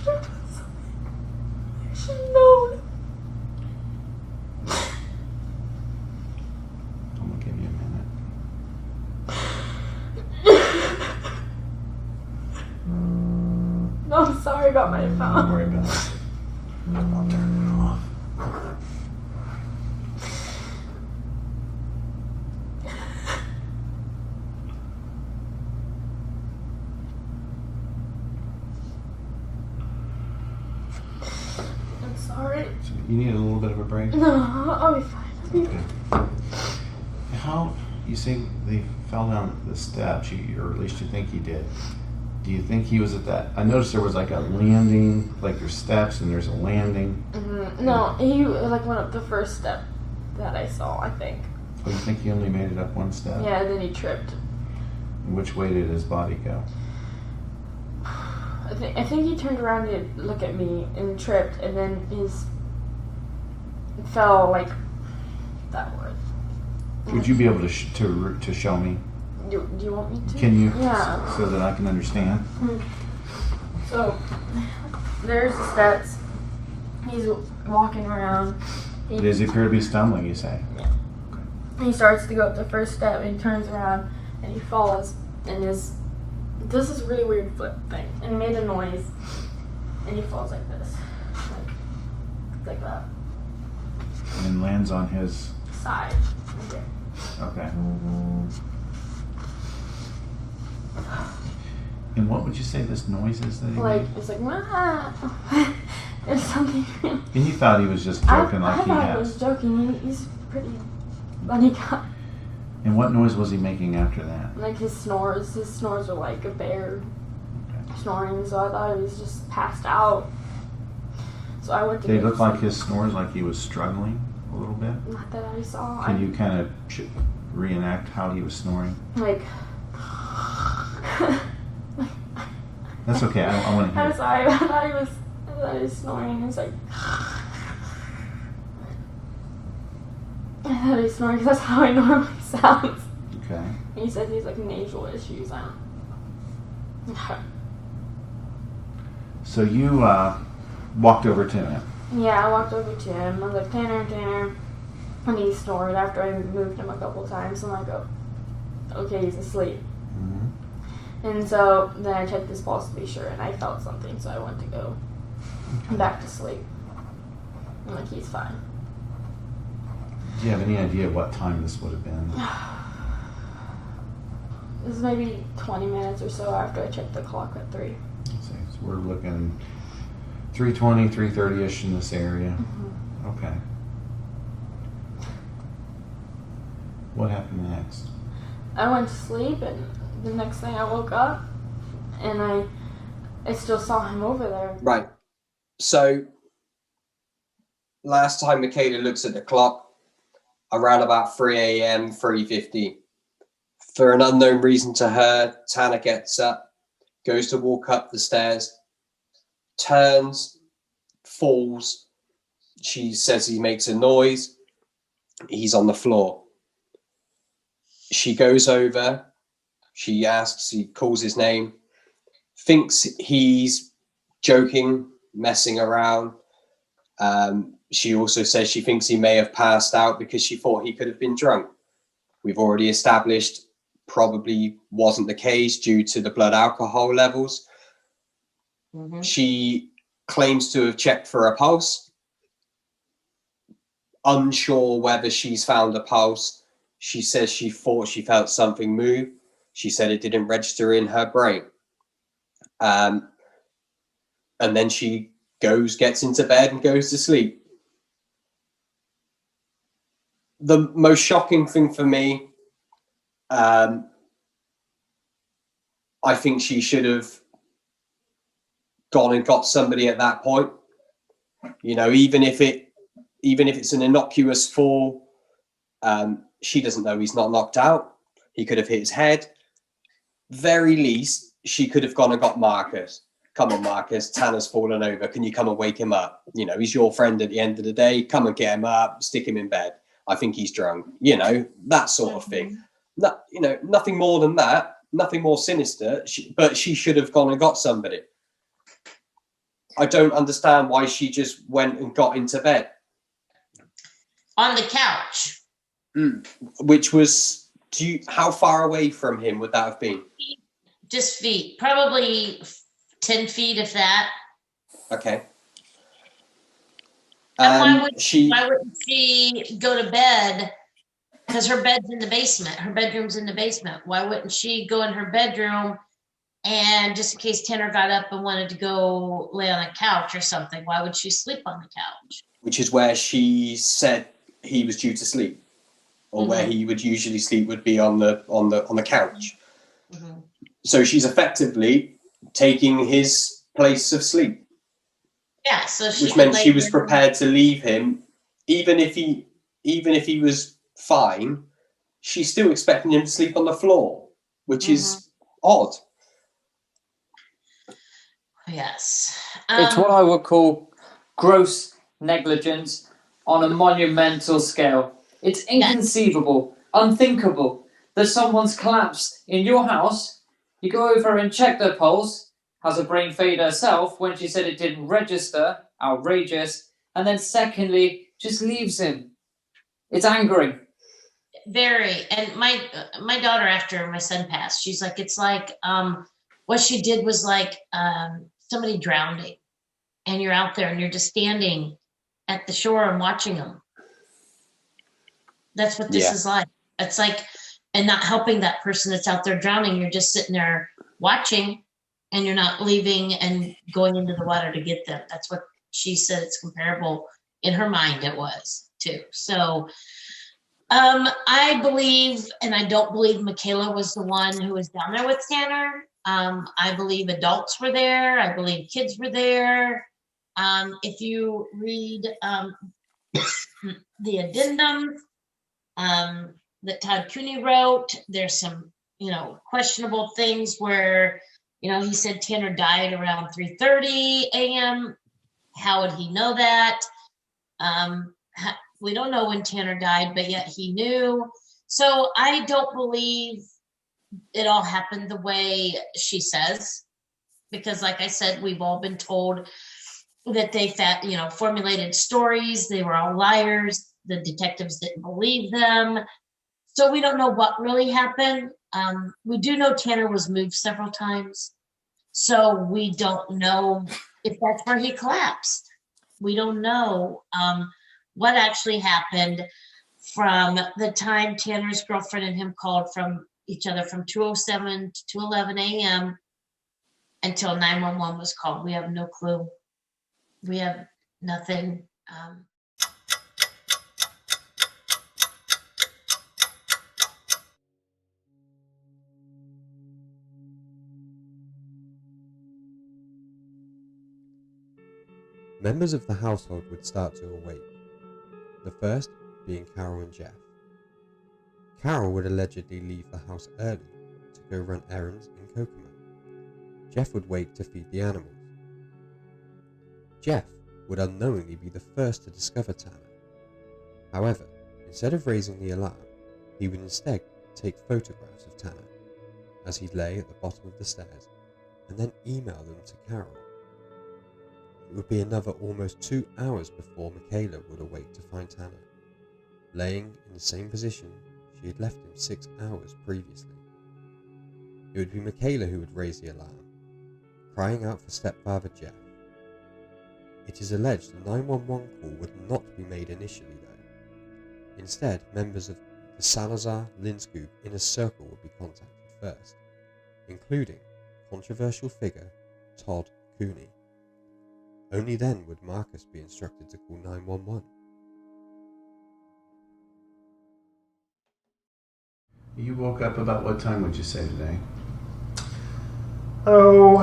done something. I should have known. I'm gonna give you a minute. No, I'm sorry about my Don't phone. worry about it. I'll turn it off. sorry. So you need a little bit of a break? No, I'll be fine. Okay. How, you say they fell down the steps, or at least you think he did. Do you think he was at that? I noticed there was like a landing, like there's steps and there's a landing. No, he like went up the first step that I saw, I think. Oh, you think he only made it up one step? Yeah, and then he tripped. And which way did his body go? I think he turned around to look at me and tripped, and then his fell like that way. Would you be able to show me? Do you want me to? Can you? Yeah. So that I can understand. So there's the steps. He's walking around. Does he appear to be stumbling, you say? Yeah. He starts to go up the first step, and he turns around, and he falls, and does this really weird flip thing, and made a noise, and he falls like this, like that. And lands on his Side. Okay. And what would you say this noise is that he Like, made? it's like, wah. There's something. And you thought he was just joking I like he thought has. he was joking. He's pretty funny guy. And what noise was he making after that? Like his snores were like a bear snoring, so I thought he was just passed out. So I went to They go look see- like his snores, like he was struggling a little bit. Not that I saw. Can you kind of reenact how he was snoring? Like. That's okay. I want to hear. I'm sorry. I thought he was snoring. He was like. I thought he was snoring because that's how he normally sounds. Okay. And he said he's like nasal issues. I don't. So you walked over to him. Yeah, I walked over to him. I was like, Tanner. And he snored after I moved him a couple times. I'm like, oh, okay, he's asleep. Mm-hmm. And so then I checked his pulse to be sure, and I felt something, so I went to go back to sleep. I'm like, he's fine. Do you have any idea what time this would have been? This is maybe 20 minutes or so after I checked the clock at 3. Let's see. So we're looking 3:20, 3:30ish in this area. Mm-hmm. Okay. What happened next? I went to sleep, and the next thing I woke up, and I still saw him over there. Right. So last time Michele looks at the clock, around about 3 a.m., 3:50. For an unknown reason to her, Tanner gets up, goes to walk up the stairs, turns, falls. She says he makes a noise. He's on the floor. She goes over. She asks, he calls his name, thinks he's joking, messing around. She also says she thinks he may have passed out because she thought he could have been drunk. We've already established probably wasn't the case due to the blood alcohol levels. Mm-hmm. She claims to have checked for a pulse. Unsure whether she's found a pulse. She says she thought she felt something move. She said it didn't register in her brain. And then she gets into bed and goes to sleep. The most shocking thing for me, I think she should have gone and got somebody at that point. You know, even if it's an innocuous fall, she doesn't know he's not knocked out. He could have hit his head. Very least, she could have gone and got Marcus. Come on, Marcus, Tanner's fallen over. Can you come and wake him up? You know, he's your friend at the end of the day. Come and get him up, stick him in bed. I think he's drunk. You know, that sort of thing. No, you know, nothing more than that. Nothing more sinister. But she should have gone and got somebody. I don't understand why she just went and got into bed. On the couch. Which was, how far away from him would that have been? Just feet, probably 10 feet, if that. Okay. And why wouldn't she go to bed? Because her bed's in the basement. Her bedroom's in the basement. Why wouldn't she go in her bedroom And just in case Tanner got up and wanted to go lay on a couch or something, why would she sleep on the couch? Which is where she said he was due to sleep, or where he would usually sleep would be on the couch. Mm-hmm. So she's effectively taking his place of sleep. Yeah, so which meant she was prepared to leave him, even if he was fine. She's still expecting him to sleep on the floor, which is odd. Yes. It's what I would call gross negligence on a monumental scale. It's inconceivable, unthinkable that someone's collapsed in your house. You go over and check their pulse, has a brain fade herself when she said it didn't register, outrageous, and then secondly, just leaves him. It's angering. Very. And my daughter, after my son passed, she's like, it's like what she did was like somebody drowning, and you're out there and you're just standing at the shore and watching them. That's what this is like. It's like, and not helping that person that's out there drowning. You're just sitting there watching, and you're not leaving and going into the water to get them. That's what she said. It's comparable in her mind. It was too. So I believe, and I don't believe Michele was the one who was down there with Tanner. I believe adults were there. I believe kids were there. If you read the addendum that Todd Cooney wrote, there's some, questionable things where, he said Tanner died around 3:30 a.m. How would he know that? We don't know when Tanner died, but yet he knew. So I don't believe it all happened the way she says, because like I said, we've all been told that they formulated stories. They were all liars. The detectives didn't believe them. So we don't know what really happened. We do know Tanner was moved several times. So we don't know if that's where he collapsed. We don't know what actually happened from the time Tanner's girlfriend and him called from each other from 2:07 to 2:11 a.m. until 911 was called. We have no clue. We have nothing. Members of the household would start to awake, the first being Carol and Jeff. Carol would allegedly leave the house early to go run errands in Kokomo. Jeff would wake to feed the animals. Jeff would unknowingly be the first to discover Tanner. However, instead of raising the alarm, he would instead take photographs of Tanner as he lay at the bottom of the stairs and then email them to Carol. It would be another almost 2 hours before Michele would awake to find Tanner, laying in the same position she had left him 6 hours previously. It would be Michele who would raise the alarm, crying out for stepfather Jeff. It is alleged the 911 call would not be made initially though. Instead, members of the Salazar-Linscoop inner circle would be contacted first, including controversial figure Todd Cooney. Only then would Marcus be instructed to call 911. You woke up about what time would you say today? Oh,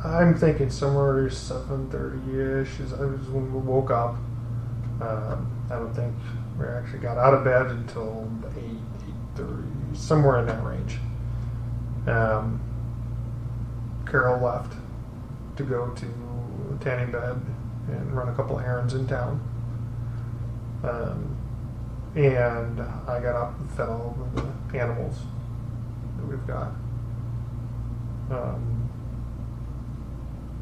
I'm thinking somewhere 7:30-ish is when we woke up. I don't think we actually got out of bed until 8:30, somewhere in that range. Carol left to go to the tanning bed and run a couple errands in town. And I got up and fed all of the animals that we've got.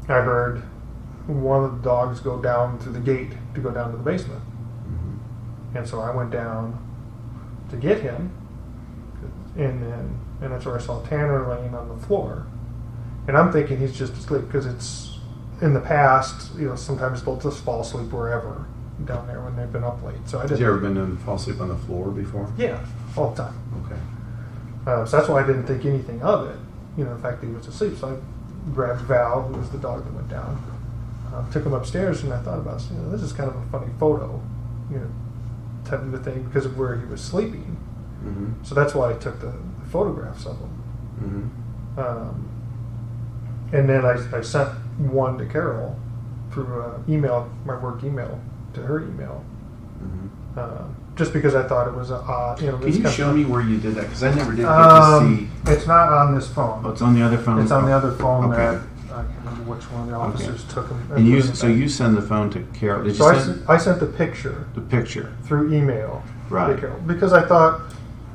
I heard one of the dogs go down through the gate to go down to the basement. Mm-hmm. And so I went down to get him, and that's where I saw Tanner laying on the floor. And I'm thinking he's just asleep because it's in the past, sometimes they'll just fall asleep wherever down there when they've been up late. So I Have you ever been to fall asleep on the floor before? Yeah, all the time. Okay. So that's why I didn't think anything of it. the fact that he was asleep. So I grabbed Val, who was the dog that went down, took him upstairs, and I thought about, this is kind of a funny photo, type of a thing because of where he was sleeping. Mm-hmm. So that's why I took the photographs of him. Mm-hmm. And then I sent one to Carol through email, my work email, to her email. Mm-hmm. Just because I thought it was odd. Can you show me where you did that? Because I never did get to see. It's not on this phone. Oh, it's on the other phone. It's on the other phone Okay. that I can't remember which one of the officers took them. And you send the phone to Carol. Did you So send I sent the picture the picture through email Right. to Carol because I thought,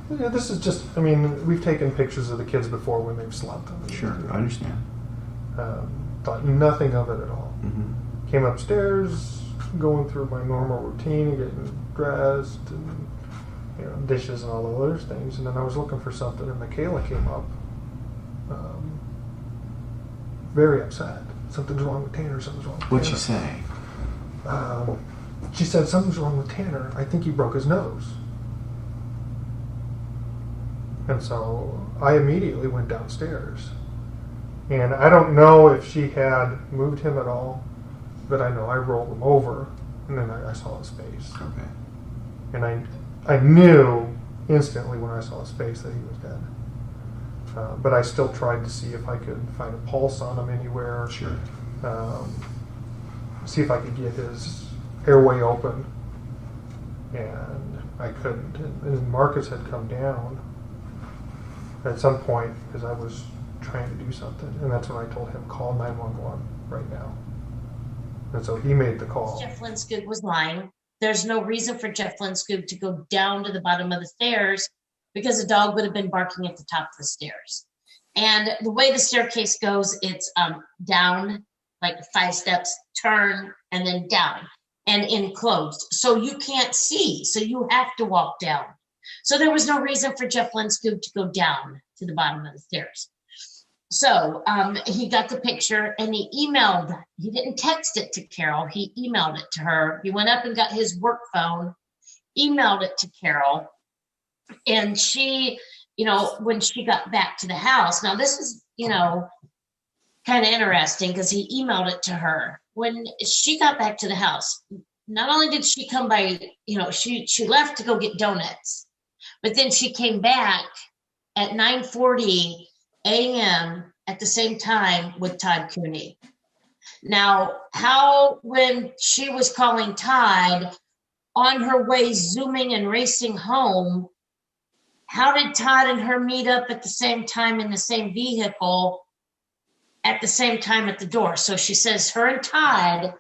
this is just. I mean, we've taken pictures of the kids before when they've slept. Sure, I understand. Thought nothing of it at all. Mm-hmm. Came upstairs, going through my normal routine, getting dressed, and dishes and all the other things. And then I was looking for something, and Michele came up, very upset. Something's wrong with Tanner. Something's wrong with What'd Tanner. she say? She said, something's wrong with Tanner. I think he broke his nose. And so I immediately went downstairs. And I don't know if she had moved him at all, but I know I rolled him over, and then I saw his face. Okay. And I knew instantly when I saw his face that he was dead. But I still tried to see if I could find a pulse on him anywhere. Sure. See if I could get his airway open. And I couldn't. And Marcus had come down at some point because I was trying to do something. And that's when I told him, call 911 right now. And so he made the call. Jeff Linscoop was lying. There's no reason for Jeff Linscoop to go down to the bottom of the stairs because the dog would have been barking at the top of the stairs. And the way the staircase goes, it's down, like 5 steps, turn, and then down and enclosed. So you can't see. So you have to walk down. So there was no reason for Jeff Linscoop to go down to the bottom of the stairs. So he got the picture and he didn't text it to Carol. He emailed it to her. He went up and got his work phone, emailed it to Carol. And she, when she got back to the house, now this is, kind of interesting because he emailed it to her. When she got back to the house, not only did she come by, she left to go get donuts, but then she came back at 9:40 a.m. at the same time with Todd Cooney. Now, when she was calling Todd on her way zooming and racing home, how did Todd and her meet up at the same time in the same vehicle at the same time at the door? So she says her and Todd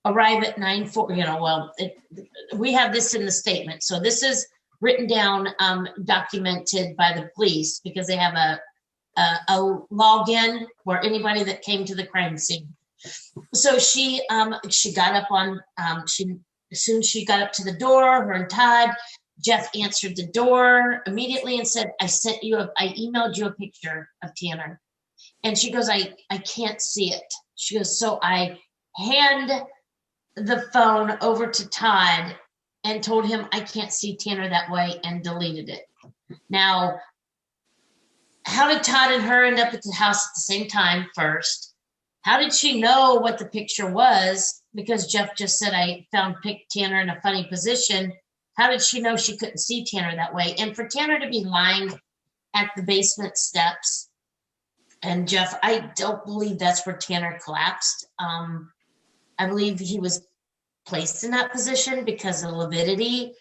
arrive at 9:40. We have this in the statement. So this is written down, documented by the police because they have a login for anybody that came to the crime scene. So she got up on, as soon as she got up to the door, her and Todd, Jeff answered the door immediately and said, I emailed you a picture of Tanner. And she goes, I can't see it. She goes, so I hand the phone over to Todd and told him I can't see Tanner that way and deleted it. Now, how did Todd and her end up at the house at the same time first? How did she know what the picture was? Because Jeff just said I found Tanner in a funny position. How did she know she couldn't see Tanner that way? And for Tanner to be lying at the basement steps, and Jeff, I don't believe that's where Tanner collapsed. I believe he was placed in that position because the lividity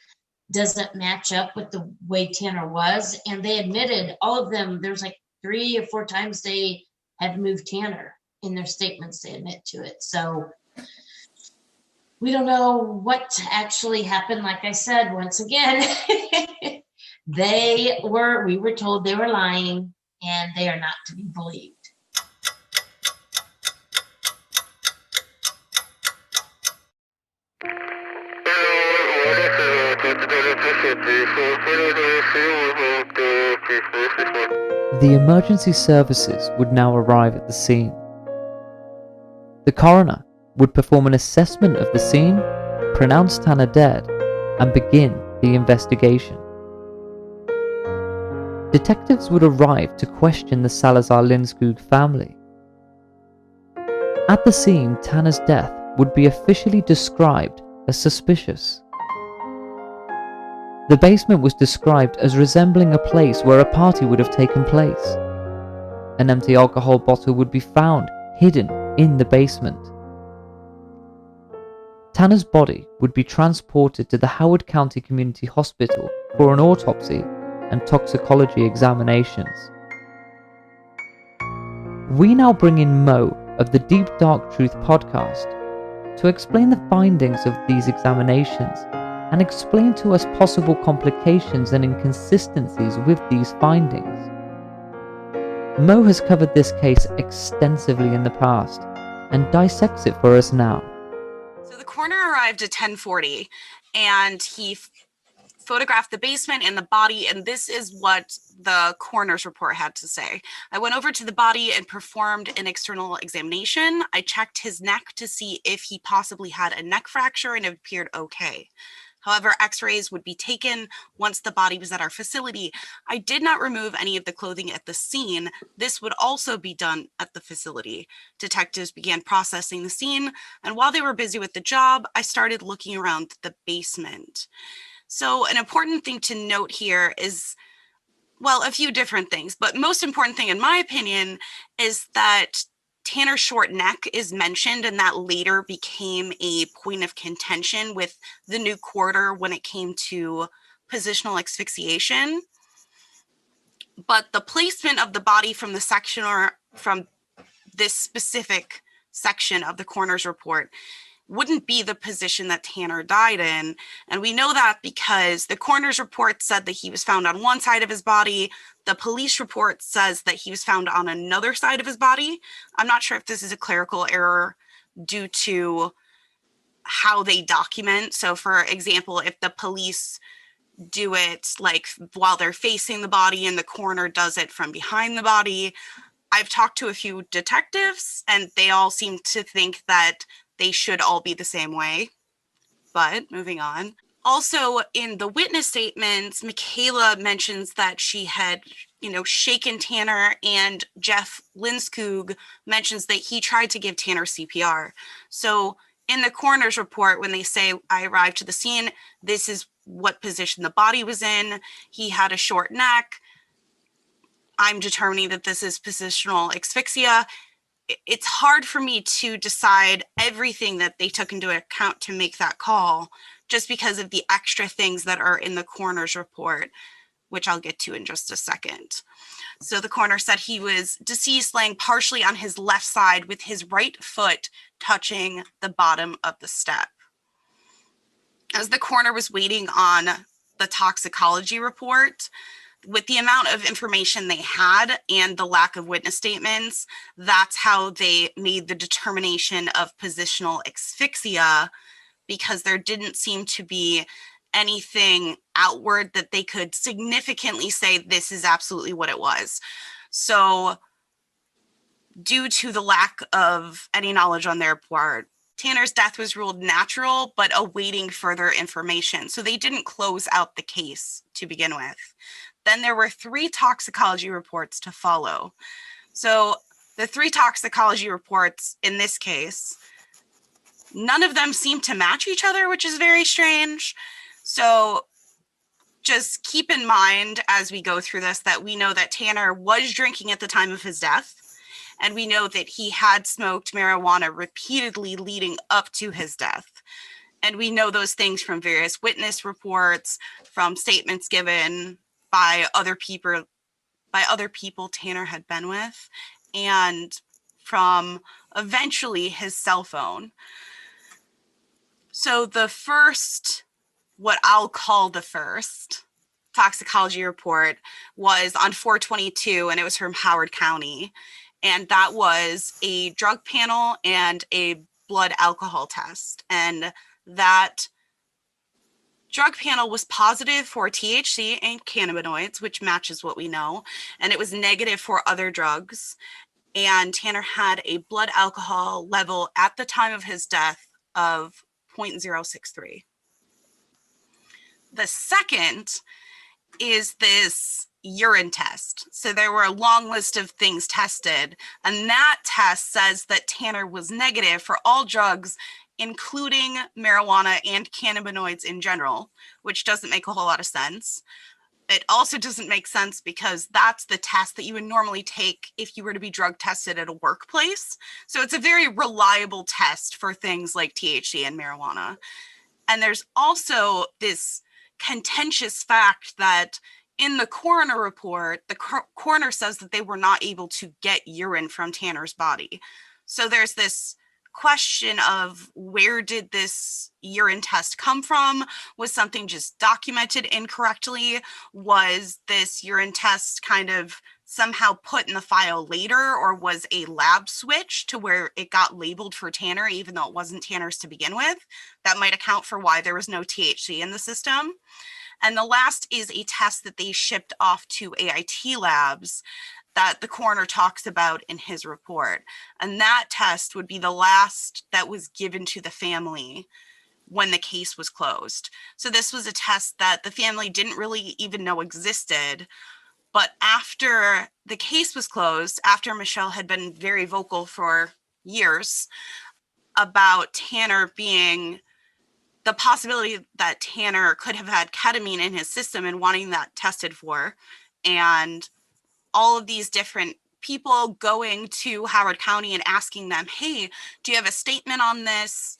doesn't match up with the way Tanner was. And they admitted, all of them, there's like 3 or 4 times they had moved Tanner in their statements. They admit to it. So we don't know what actually happened. Like I said, once again, we were told they were lying and they are not to be believed. The emergency services would now arrive at the scene. The coroner would perform an assessment of the scene, pronounce Tanner dead, and begin the investigation. detectives would arrive to question the Salazar-Lindskog family. At the scene, Tanner's death would be officially described as suspicious. The basement was described as resembling a place where a party would have taken place. An empty alcohol bottle would be found hidden in the basement. Tanner's body would be transported to the Howard County Community Hospital for an autopsy and toxicology examinations. We now bring in Mo of the Deep Dark Truth podcast to explain the findings of these examinations and explain to us possible complications and inconsistencies with these findings. Mo has covered this case extensively in the past and dissects it for us now. So the coroner arrived at 10:40 and he photographed the basement and the body, and this is what the coroner's report had to say. I went over to the body and performed an external examination. I checked his neck to see if he possibly had a neck fracture, and it appeared okay. However, x-rays would be taken once the body was at our facility. I did not remove any of the clothing at the scene. This would also be done at the facility. Detectives began processing the scene, and while they were busy with the job, I started looking around the basement. So an important thing to note here is, well, a few different things, but most important thing in my opinion is that Tanner's short neck is mentioned, and that later became a point of contention with the new quarter when it came to positional asphyxiation. But the placement of the body from the section, or from this specific section of the coroner's report, wouldn't be the position that Tanner died in. And we know that because the coroner's report said that he was found on one side of his body. The police report says that he was found on another side of his body. I'm not sure if this is a clerical error due to how they document. So for example, if the police do it like while they're facing the body and the coroner does it from behind the body, I've talked to a few detectives and they all seem to think that they should all be the same way. But moving on. Also, in the witness statements, Michele mentions that she had, shaken Tanner, and Jeff Lindskog mentions that he tried to give Tanner CPR. So in the coroner's report, when they say, I arrived to the scene, this is what position the body was in. He had a short neck. I'm determining that this is positional asphyxia. It's hard for me to decide everything that they took into account to make that call, just because of the extra things that are in the coroner's report, which I'll get to in just a second. So the coroner said he was deceased laying partially on his left side with his right foot touching the bottom of the step. As the coroner was waiting on the toxicology report, with the amount of information they had and the lack of witness statements, that's how they made the determination of positional asphyxia, because there didn't seem to be anything outward that they could significantly say this is absolutely what it was. So due to the lack of any knowledge on their part, Tanner's death was ruled natural, but awaiting further information. So they didn't close out the case to begin with. Then there were 3 toxicology reports to follow. So the 3 toxicology reports in this case, none of them seem to match each other, which is very strange. So just keep in mind as we go through this that we know that Tanner was drinking at the time of his death, and we know that he had smoked marijuana repeatedly leading up to his death. And we know those things from various witness reports, from statements given by other people Tanner had been with, and from eventually his cell phone. So the first, what I'll call the first toxicology report, was on 4/22, and it was from Howard County. And that was a drug panel and a blood alcohol test. And that drug panel was positive for THC and cannabinoids, which matches what we know, and it was negative for other drugs. And Tanner had a blood alcohol level at the time of his death of 0.063. The second is this urine test. So there were a long list of things tested, and that test says that Tanner was negative for all drugs, including marijuana and cannabinoids in general, which doesn't make a whole lot of sense. It also doesn't make sense because that's the test that you would normally take if you were to be drug tested at a workplace. So it's a very reliable test for things like THC and marijuana. And there's also this contentious fact that in the coroner report, the coroner says that they were not able to get urine from Tanner's body. So there's this question of where did this urine test come from? Was something just documented incorrectly? Was this urine test kind of somehow put in the file later, or was a lab switch to where it got labeled for Tanner even though it wasn't Tanner's to begin with? That might account for why there was no THC in the system. And the last is a test that they shipped off to AIT labs that the coroner talks about in his report. And that test would be the last that was given to the family when the case was closed. So this was a test that the family didn't really even know existed. But after the case was closed, after Michele had been very vocal for years about Tanner being the possibility that Tanner could have had ketamine in his system and wanting that tested for, and all of these different people going to Howard County and asking them, hey, do you have a statement on this?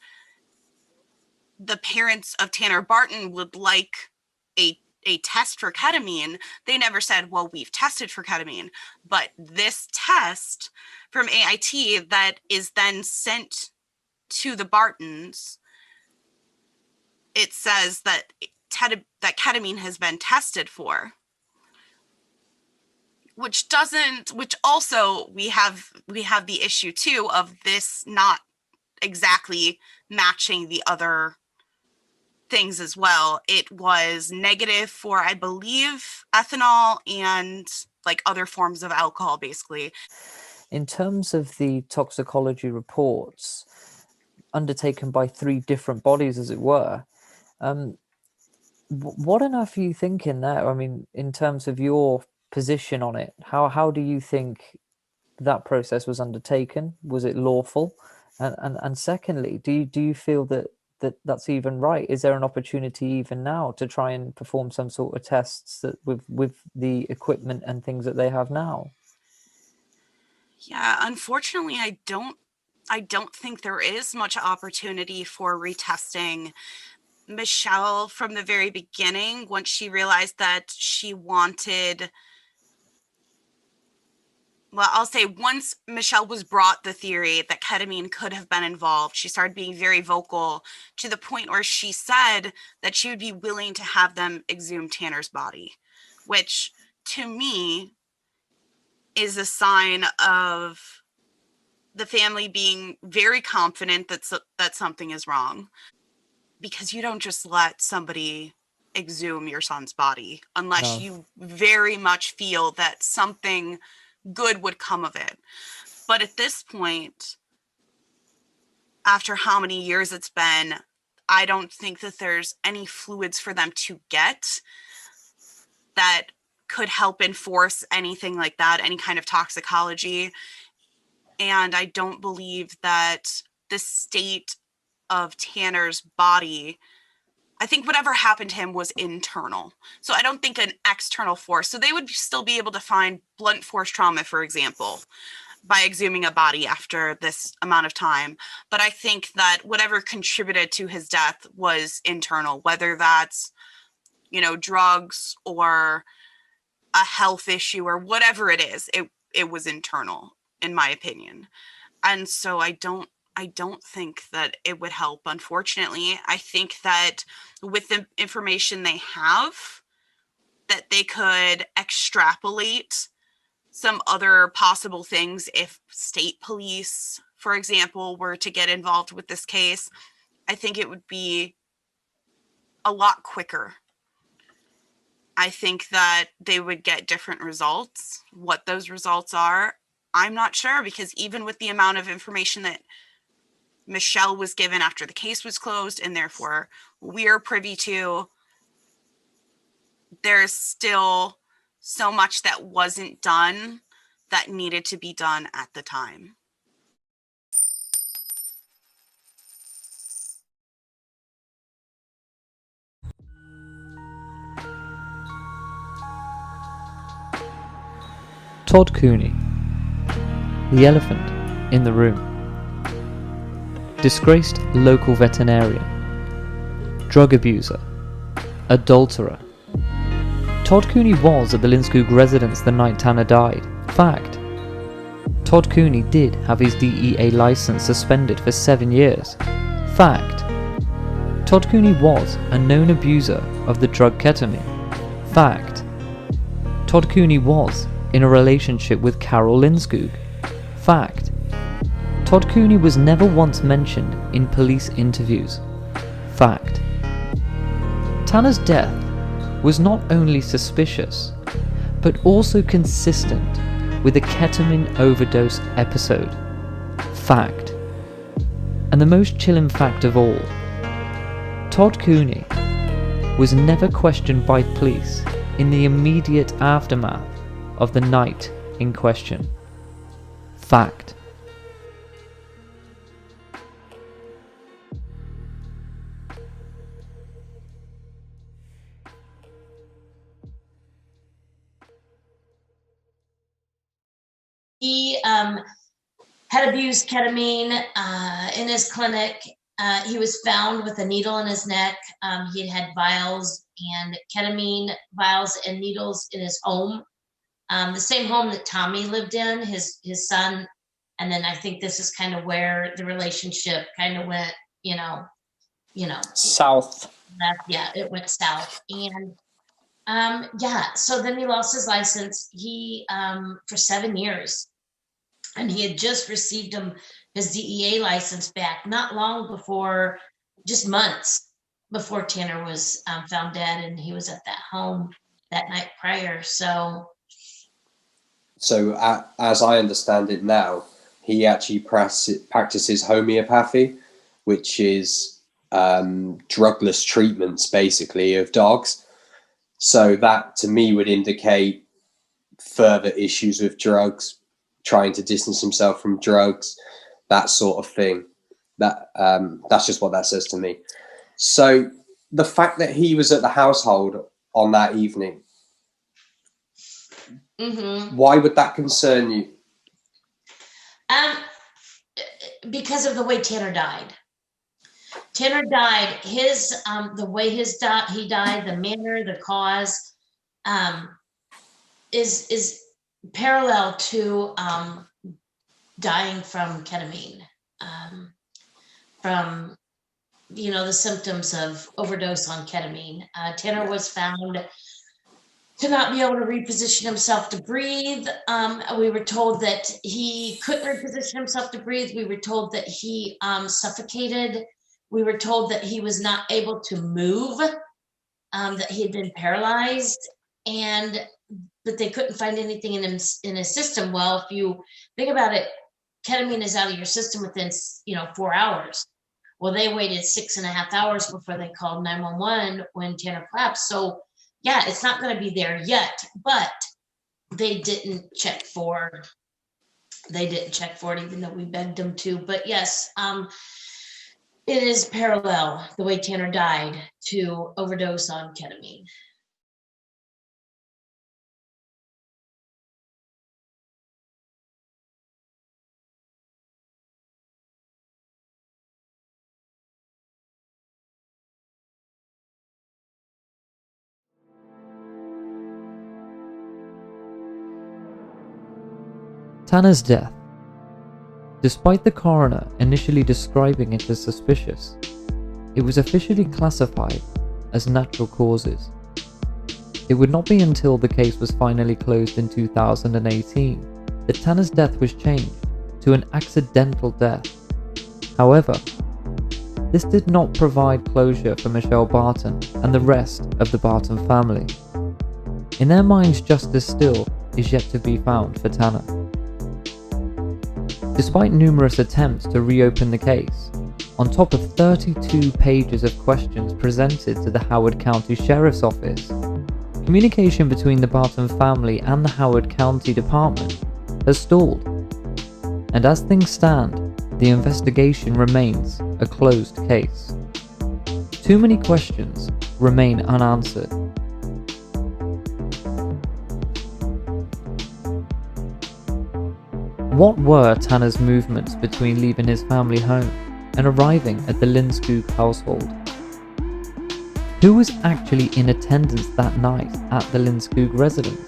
The parents of Tanner Barton would like a test for ketamine. They never said, well, we've tested for ketamine. But this test from AIT that is then sent to the Bartons, it says that ketamine has been tested for. Which also we have the issue too of this not exactly matching the other things as well. It was negative for, I believe, ethanol and like other forms of alcohol, basically. In terms of the toxicology reports undertaken by 3 different bodies, as it were, what on earth are you thinking there? I mean, in terms of your position on it, how do you think that process was undertaken? Was it lawful? And secondly, do you feel that's even right? Is there an opportunity even now to try and perform some sort of tests that with the equipment and things that they have now? Yeah, unfortunately, I don't think there is much opportunity for retesting. Michele, from the very beginning, once she realized that she wanted, well, I'll say once Michele was brought the theory that ketamine could have been involved, she started being very vocal to the point where she said that she would be willing to have them exhume Tanner's body, which to me is a sign of the family being very confident that something is wrong, because you don't just let somebody exhume your son's body unless you very much feel that something good would come of it. But at this point, after how many years it's been, I don't think that there's any fluids for them to get that could help enforce anything like that, any kind of toxicology. And I don't believe that the state of Tanner's body, I think whatever happened to him was internal. So I don't think an external force. So they would still be able to find blunt force trauma, for example, by exhuming a body after this amount of time. But I think that whatever contributed to his death was internal, whether that's, drugs or a health issue or whatever it is, it was internal, in my opinion. And so I don't think that it would help, unfortunately. I think that with the information they have, that they could extrapolate some other possible things if state police, for example, were to get involved with this case. I think it would be a lot quicker. I think that they would get different results. What those results are, I'm not sure, because even with the amount of information that Michele was given after the case was closed, and therefore we're privy to, there's still so much that wasn't done that needed to be done at the time. Todd Cooney, the elephant in the room. Disgraced local veterinarian, drug abuser, adulterer. Todd Cooney was at the Lindskog residence the night Tanner died. Fact. Todd Cooney did have his DEA license suspended for 7 years. Fact. Todd Cooney was a known abuser of the drug ketamine. Fact. Todd Cooney was in a relationship with Carol Lindskog. Fact. Todd Cooney was never once mentioned in police interviews. Fact. Tanner's death was not only suspicious, but also consistent with a ketamine overdose episode. Fact. And the most chilling fact of all, Todd Cooney was never questioned by police in the immediate aftermath of the night in question. Fact. He had abused ketamine in his clinic. He was found with a needle in his neck. He had vials and ketamine vials and needles in his home, the same home that Tommy lived in, his son. And then I think this is kind of where the relationship kind of went, South. Yeah, it went south. And so then he lost his license. He for 7 years, and he had just received his DEA license back not long before, just months before Tanner was found dead, and he was at that home that night prior. So as I understand it now, he actually practices homeopathy, which is drugless treatments basically of dogs. So that to me would indicate further issues with drugs, trying to distance himself from drugs, that sort of thing. That's just what that says to me. So the fact that he was at the household on that evening, why would that concern you? Because of the way Tanner died. Tanner died. His the way he died, the manner, the cause, is parallel to dying from ketamine, from the symptoms of overdose on ketamine. Tanner was found to not be able to reposition himself to breathe. We were told that he couldn't reposition himself to breathe. We were told that he suffocated. We were told that he was not able to move, that he had been paralyzed, but they couldn't find anything in his system. Well, if you think about it, ketamine is out of your system within 4 hours. Well, they waited 6.5 hours before they called 911 when Tanner collapsed. So yeah, it's not going to be there yet, but they didn't check for it, even though we begged them to. But yes, it is parallel, the way Tanner died, to overdose on ketamine. Tanner's death. Despite the coroner initially describing it as suspicious, it was officially classified as natural causes. It would not be until the case was finally closed in 2018 that Tanner's death was changed to an accidental death. However, this did not provide closure for Michele Barton and the rest of the Barton family. In their minds, justice still is yet to be found for Tanner. Despite numerous attempts to reopen the case, on top of 32 pages of questions presented to the Howard County Sheriff's Office, communication between the Barton family and the Howard County Department has stalled, and as things stand, the investigation remains a closed case. Too many questions remain unanswered. What were Tanner's movements between leaving his family home and arriving at the Lindskog household? Who was actually in attendance that night at the Lindskog residence?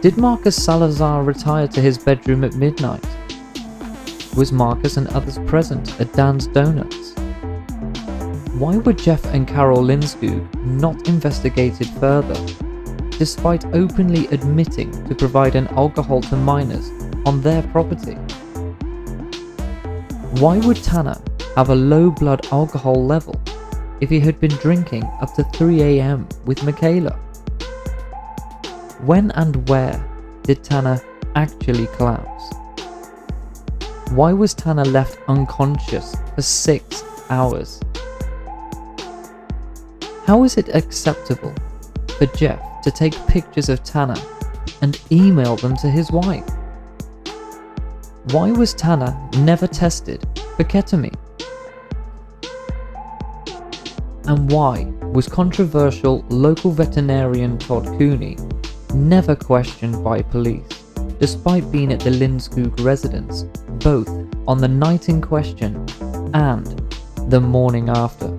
Did Marcus Salazar retire to his bedroom at midnight? Was Marcus and others present at Dan's Donuts? Why were Jeff and Carol Lindskog not investigated further, despite openly admitting to providing alcohol to minors on their property? Why would Tanner have a low blood alcohol level if he had been drinking up to 3 a.m. with Michele? When and where did Tanner actually collapse? Why was Tanner left unconscious for 6 hours? How is it acceptable for Jeff to take pictures of Tanner and email them to his wife? Why was Tanner never tested for ketamine? And why was controversial local veterinarian Todd Cooney never questioned by police, despite being at the Lindskog residence both on the night in question and the morning after?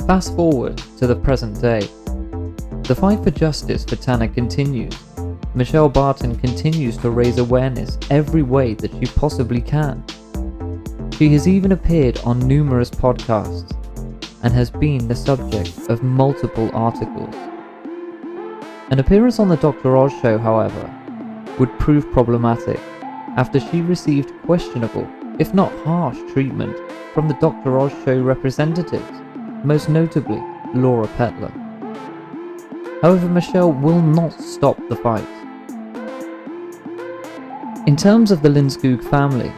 Fast forward to the present day. The fight for justice for Tanner continues. Michele Barton continues to raise awareness every way that she possibly can. She has even appeared on numerous podcasts and has been the subject of multiple articles. An appearance on the Dr. Oz show, however, would prove problematic after she received questionable, if not harsh, treatment from the Dr. Oz show representatives, most notably Laura Petler. However, Michele will not stop the fight. In terms of the Lindskog family,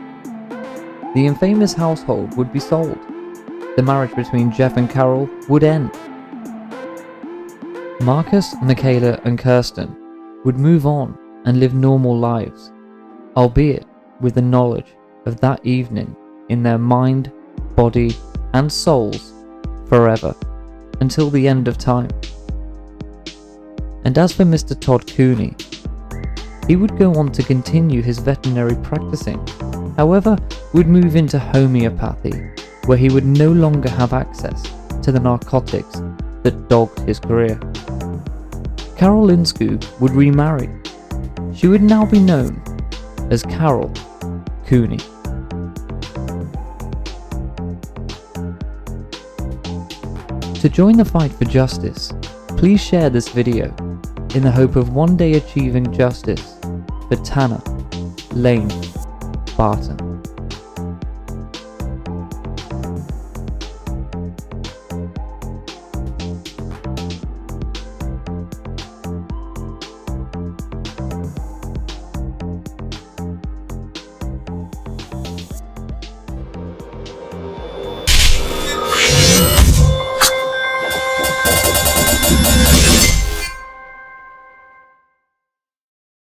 the infamous household would be sold. The marriage between Jeff and Carol would end. Marcus, Michele, and Kirsten would move on and live normal lives, albeit with the knowledge of that evening in their mind, body, and souls forever, until the end of time. And as for Mr. Todd Cooney, he would go on to continue his veterinary practicing, however, would move into homeopathy, where he would no longer have access to the narcotics that dogged his career. Carol Lindskog would remarry. She would now be known as Carol Cooney. To join the fight for justice, please share this video in the hope of one day achieving justice for Tanner Lane Barton.